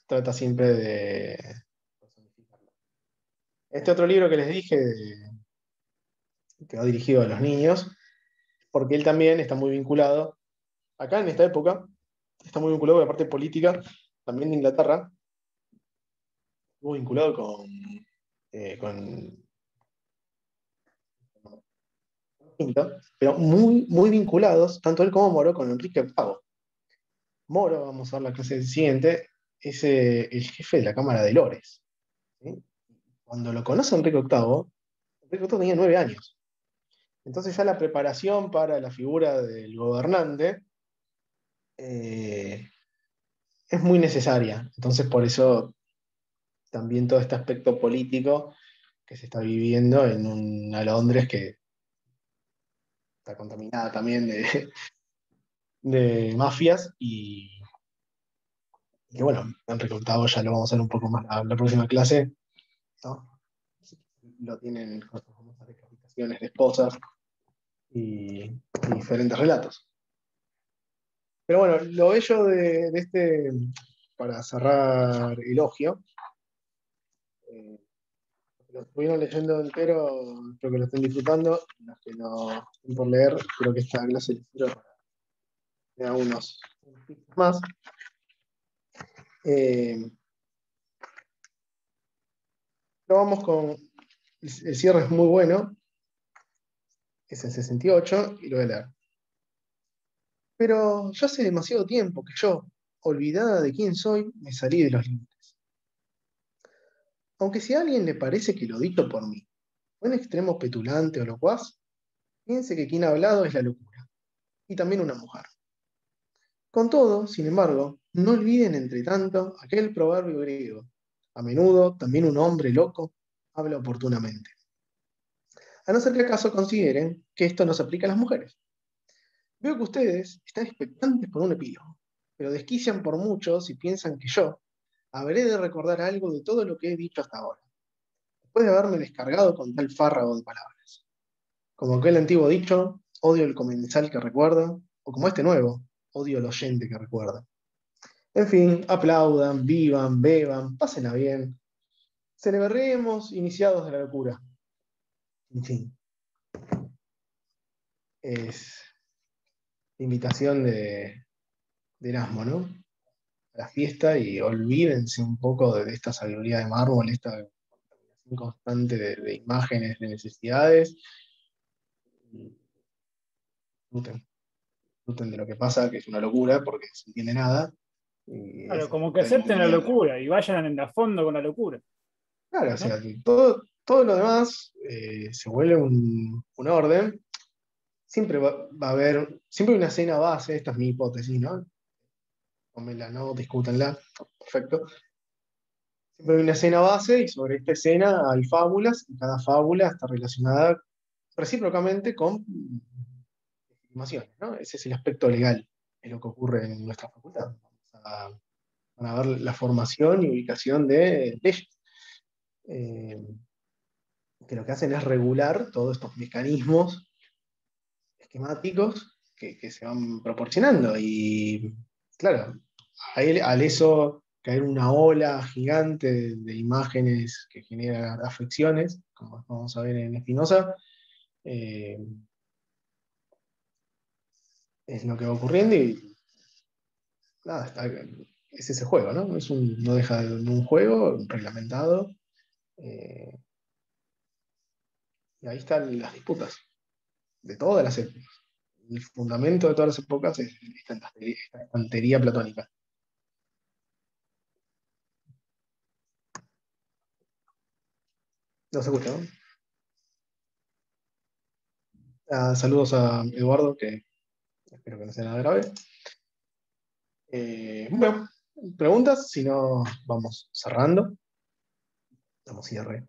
trata siempre de personificarlo. Este otro libro que les dije, que va dirigido a los niños, porque él también está muy vinculado acá en esta época está muy vinculado con la parte política, también de Inglaterra, muy vinculado con pero muy, muy vinculados, tanto él como Moro, con Enrique VIII. Moro, vamos a ver la clase siguiente, es el jefe de la Cámara de Lores. ¿Sí? Cuando lo conoce Enrique VIII, Enrique VIII tenía 9 años. Entonces ya la preparación para la figura del gobernante es muy necesaria. Entonces por eso también todo este aspecto político que se está viviendo en una Londres que está contaminada también de mafias y que bueno, Enrique VIII ya lo vamos a ver un poco más la próxima clase, ¿no? Lo tienen con sus famosas decapitaciones de esposas y diferentes relatos. Pero bueno, lo bello de este, para cerrar elogio, los que lo estuvieron leyendo entero, espero que lo estén disfrutando. Los que no estén por leer, creo que esta clase les sirve para tener unos tips más. Pero vamos con. El cierre es muy bueno, es el 68, y lo voy a leer. Pero ya hace demasiado tiempo que yo, olvidada de quién soy, me salí de los límites. Aunque si a alguien le parece que lo dicto por mí, o en extremo petulante o locuaz, piense que quien ha hablado es la locura, y también una mujer. Con todo, sin embargo, no olviden entre tanto aquel proverbio griego. A menudo también un hombre loco habla oportunamente. A no ser que acaso consideren que esto no se aplica a las mujeres. Veo que ustedes están expectantes por un epílogo, pero desquician por mucho si piensan que yo habré de recordar algo de todo lo que he dicho hasta ahora, después de haberme descargado con tal fárrago de palabras. Como aquel antiguo dicho, odio el comensal que recuerda, o como este nuevo, odio al oyente que recuerda. En fin, aplaudan, vivan, beban, pásenla bien. Celebremos iniciados de la locura. En fin, es la invitación de Erasmo, ¿no? A la fiesta y olvídense un poco de esta sabiduría de mármol, esta contaminación constante de imágenes, de necesidades. Disfruten, disfruten de lo que pasa, que es una locura porque no se entiende nada. Y Claro, es como que el acepten la movimiento. locura y vayan a fondo con la locura. Claro, o ¿No? sea, todo lo demás se vuelve un orden. Siempre va a haber, siempre hay una escena base, esta es mi hipótesis, ¿no? Tómenla, no, discútanla, perfecto. Siempre hay una escena base y sobre esta escena hay fábulas y cada fábula está relacionada recíprocamente con estimaciones, ¿no? Ese es el aspecto legal, es lo que ocurre en nuestra facultad. Van a ver la formación y ubicación de leyes, que lo que hacen es regular todos estos mecanismos esquemáticos que se van proporcionando. Y claro, al eso caer una ola gigante de imágenes que generan afecciones, como vamos a ver en Spinoza, es lo que va ocurriendo y nada, es ese juego, ¿no? No deja de un juego reglamentado, y ahí están las disputas de todas las épocas. El fundamento de todas las épocas es esta estantería platónica. No se escucha, ¿no? Saludos a Eduardo, que espero que no sea nada grave. Bueno, preguntas, si no, vamos cerrando. Damos cierre.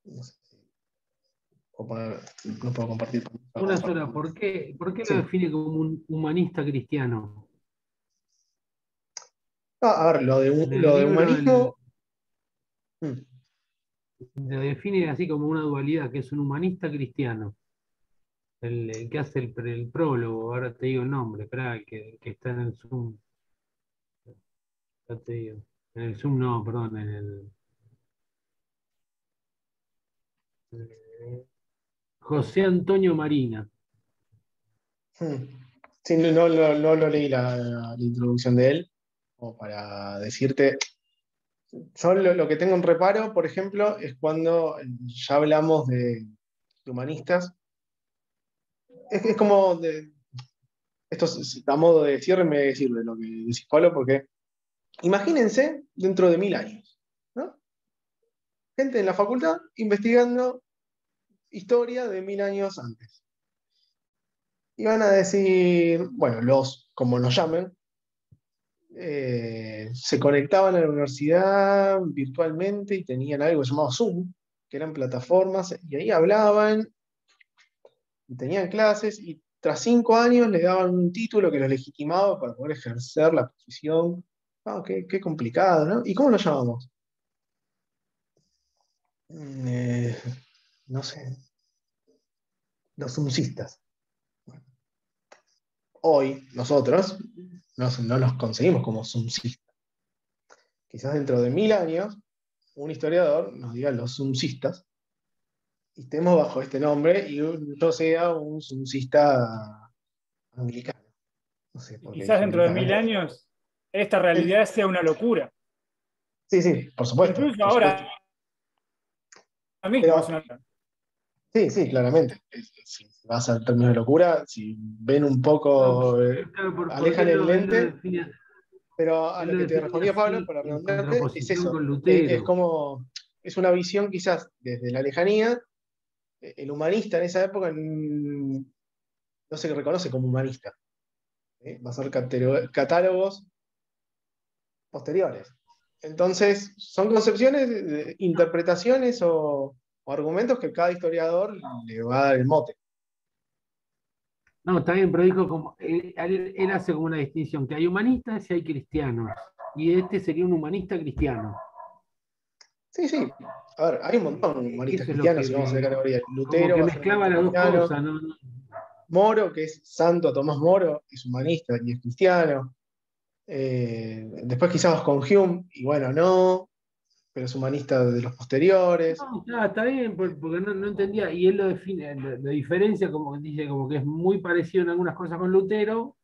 No sé si no puedo compartir. Una sola, ¿por qué lo Sí. define como un humanista cristiano? A ver, lo En el de libro humanismo. lo define así como una dualidad, que es un humanista cristiano. El que hace el prólogo, ahora te digo el nombre, espera, que está en el Zoom. Ya te digo. En el Zoom no, perdón, en el. José Antonio Marina. Sí, no lo leí la introducción de él, como para decirte. Yo lo que tengo en reparo, por ejemplo, es cuando ya hablamos de humanistas. Es como, esto a modo de cierre me sirve lo que decís, Pablo, porque imagínense dentro de 1000 años, ¿no? Gente en la facultad investigando historia de 1000 años antes. Y van a decir, bueno, como nos llamen, se conectaban a la universidad virtualmente y tenían algo llamado Zoom, que eran plataformas, y ahí hablaban y tenían clases, y tras 5 años les daban un título que los legitimaba para poder ejercer la posición. Qué complicado, ¿no? ¿Y cómo lo llamamos? Eh, no sé, los zoomcistas. Hoy nosotros no los conseguimos como zoomcistas. Quizás dentro de 1000 años un historiador nos diga los zoomcistas y estemos bajo este nombre y yo sea un zoomcista anglicano. No sé por qué Quizás dije dentro de anglicano. 1000 años esta realidad sea una locura. Sí, por supuesto. Incluso por ahora supuesto. mismo Pero, es una locura. sí, claramente. Si vas al término de locura, si ven un poco, Claro, ¿por qué alejan el él lo lente. define, Pero a él lo lo que te define respondía Pablo, así para en redondearte, es contraposición eso. con Es Lutero? como, es una visión quizás desde la lejanía. El humanista en esa época no se reconoce como humanista. Va a ser catálogos posteriores. Entonces, son concepciones, interpretaciones o argumentos que cada historiador le va a dar el mote. No, está bien, pero dijo como, él hace como una distinción, que hay humanistas y hay cristianos, y este sería un humanista cristiano. Sí. A ver, hay un montón de humanistas Eso es lo cristianos, que y vamos a ver categorías. como Lutero que va a ser mezclaba humanista las dos cristiano. cosas, ¿no? Moro, que es santo Tomás Moro, es humanista y es cristiano. Después quizás con Hume, y bueno, no, pero es humanista de los posteriores. No, está bien, porque no entendía, y él lo define, lo diferencia como que dice como que es muy parecido en algunas cosas con Lutero,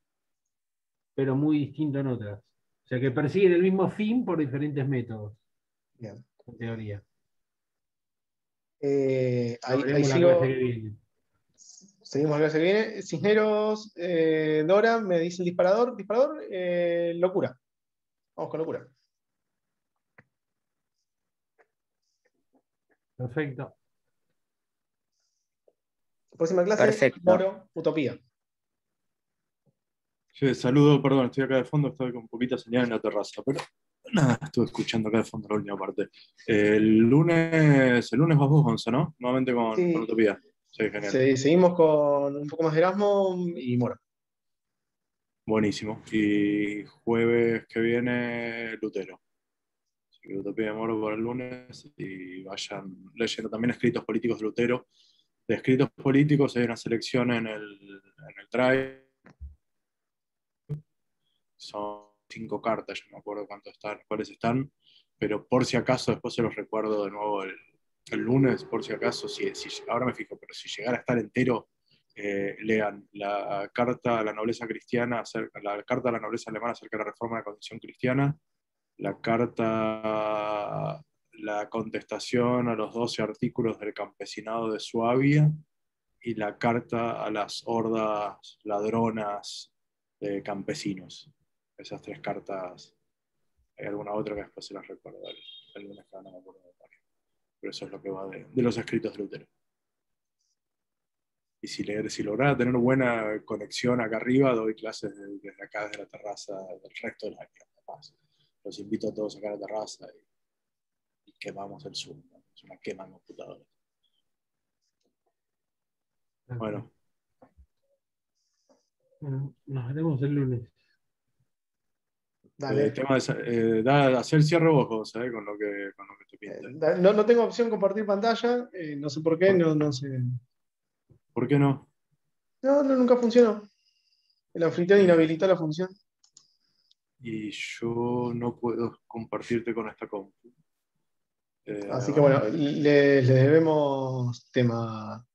pero muy distinto en otras. O sea que persiguen el mismo fin por diferentes métodos. Bien. En teoría. Ahí Veremos la sigo. clase que viene. Seguimos la clase que viene. Cisneros, Dora, me dice el disparador. Disparador, locura. Vamos con locura. Perfecto. Próxima clase, Perfecto. Moro, utopía. Sí, saludo, perdón, estoy acá de fondo, estoy con poquita señal en la terraza, pero nada, estuve escuchando acá de fondo la última parte. El lunes vas vos, Gonza, ¿no? Nuevamente Sí. con Utopía. Sí, genial. Seguimos con un poco más de Erasmo y Moro. Buenísimo. Y jueves que viene, Lutero. Así que Utopía de Moro por el lunes y vayan leyendo también escritos políticos de Lutero. De escritos políticos hay una selección en el Drive. Son 5 cartas, yo no me acuerdo cuáles están, pero por si acaso después se los recuerdo de nuevo el lunes, por si acaso, ahora me fijo, pero si llegara a estar entero, lean la carta a la nobleza cristiana, la carta a la nobleza alemana acerca de la reforma de la condición cristiana, la contestación a los 12 artículos del campesinado de Suabia y la carta a las hordas ladronas de campesinos. Esas 3 cartas. Hay alguna otra que después se las recuerdo el lunes, que no me acuerdo de memoria. Pero eso es lo que va de los escritos de Lutero. Y si lograra tener buena conexión acá arriba, doy clases desde acá, desde la terraza, del resto del año. Capaz. Los invito a todos acá a la terraza y quemamos el Zoom, ¿no? Es una quema en computadora. Bueno. Nos veremos el lunes. Dale. El tema de hacer el cierre vos, con lo que te pinta. No tengo opción compartir pantalla, no sé por qué, no sé. ¿Por qué no? No, nunca funcionó. El anfitrión inhabilitó la función. Y yo no puedo compartirte con esta compu. Así que bueno, les debemos tema.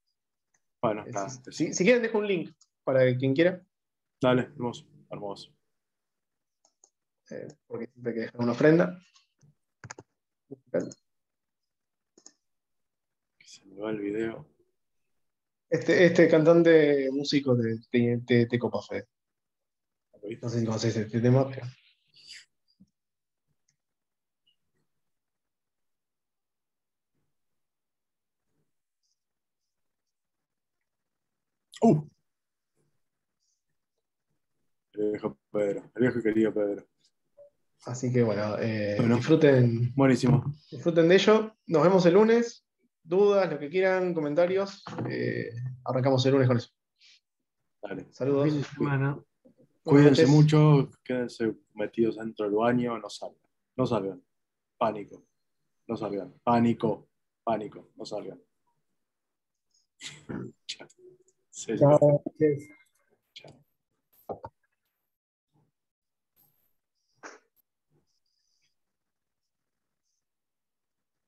Bueno, nada, Si quieren, dejo un link para quien quiera. dale, hermoso, hermoso. Porque siempre hay que dejar una ofrenda. Se me va el video. Este cantante músico te copa, Fede. No sé si conoces este tema, pero. El viejo Pedro, el viejo y querido Pedro. Así que bueno, Bueno, disfruten. buenísimo. Disfruten de ello. Nos vemos el lunes. Dudas, lo que quieran, comentarios. Arrancamos el lunes con eso. Dale. Saludos. Fin de semana. Cuídense noches. mucho, quédense metidos dentro del baño, no salgan. No salgan. Pánico. No salgan. Pánico. Pánico. No salgan. Chao. Chao. Chao.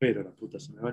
Pero la puta se me va.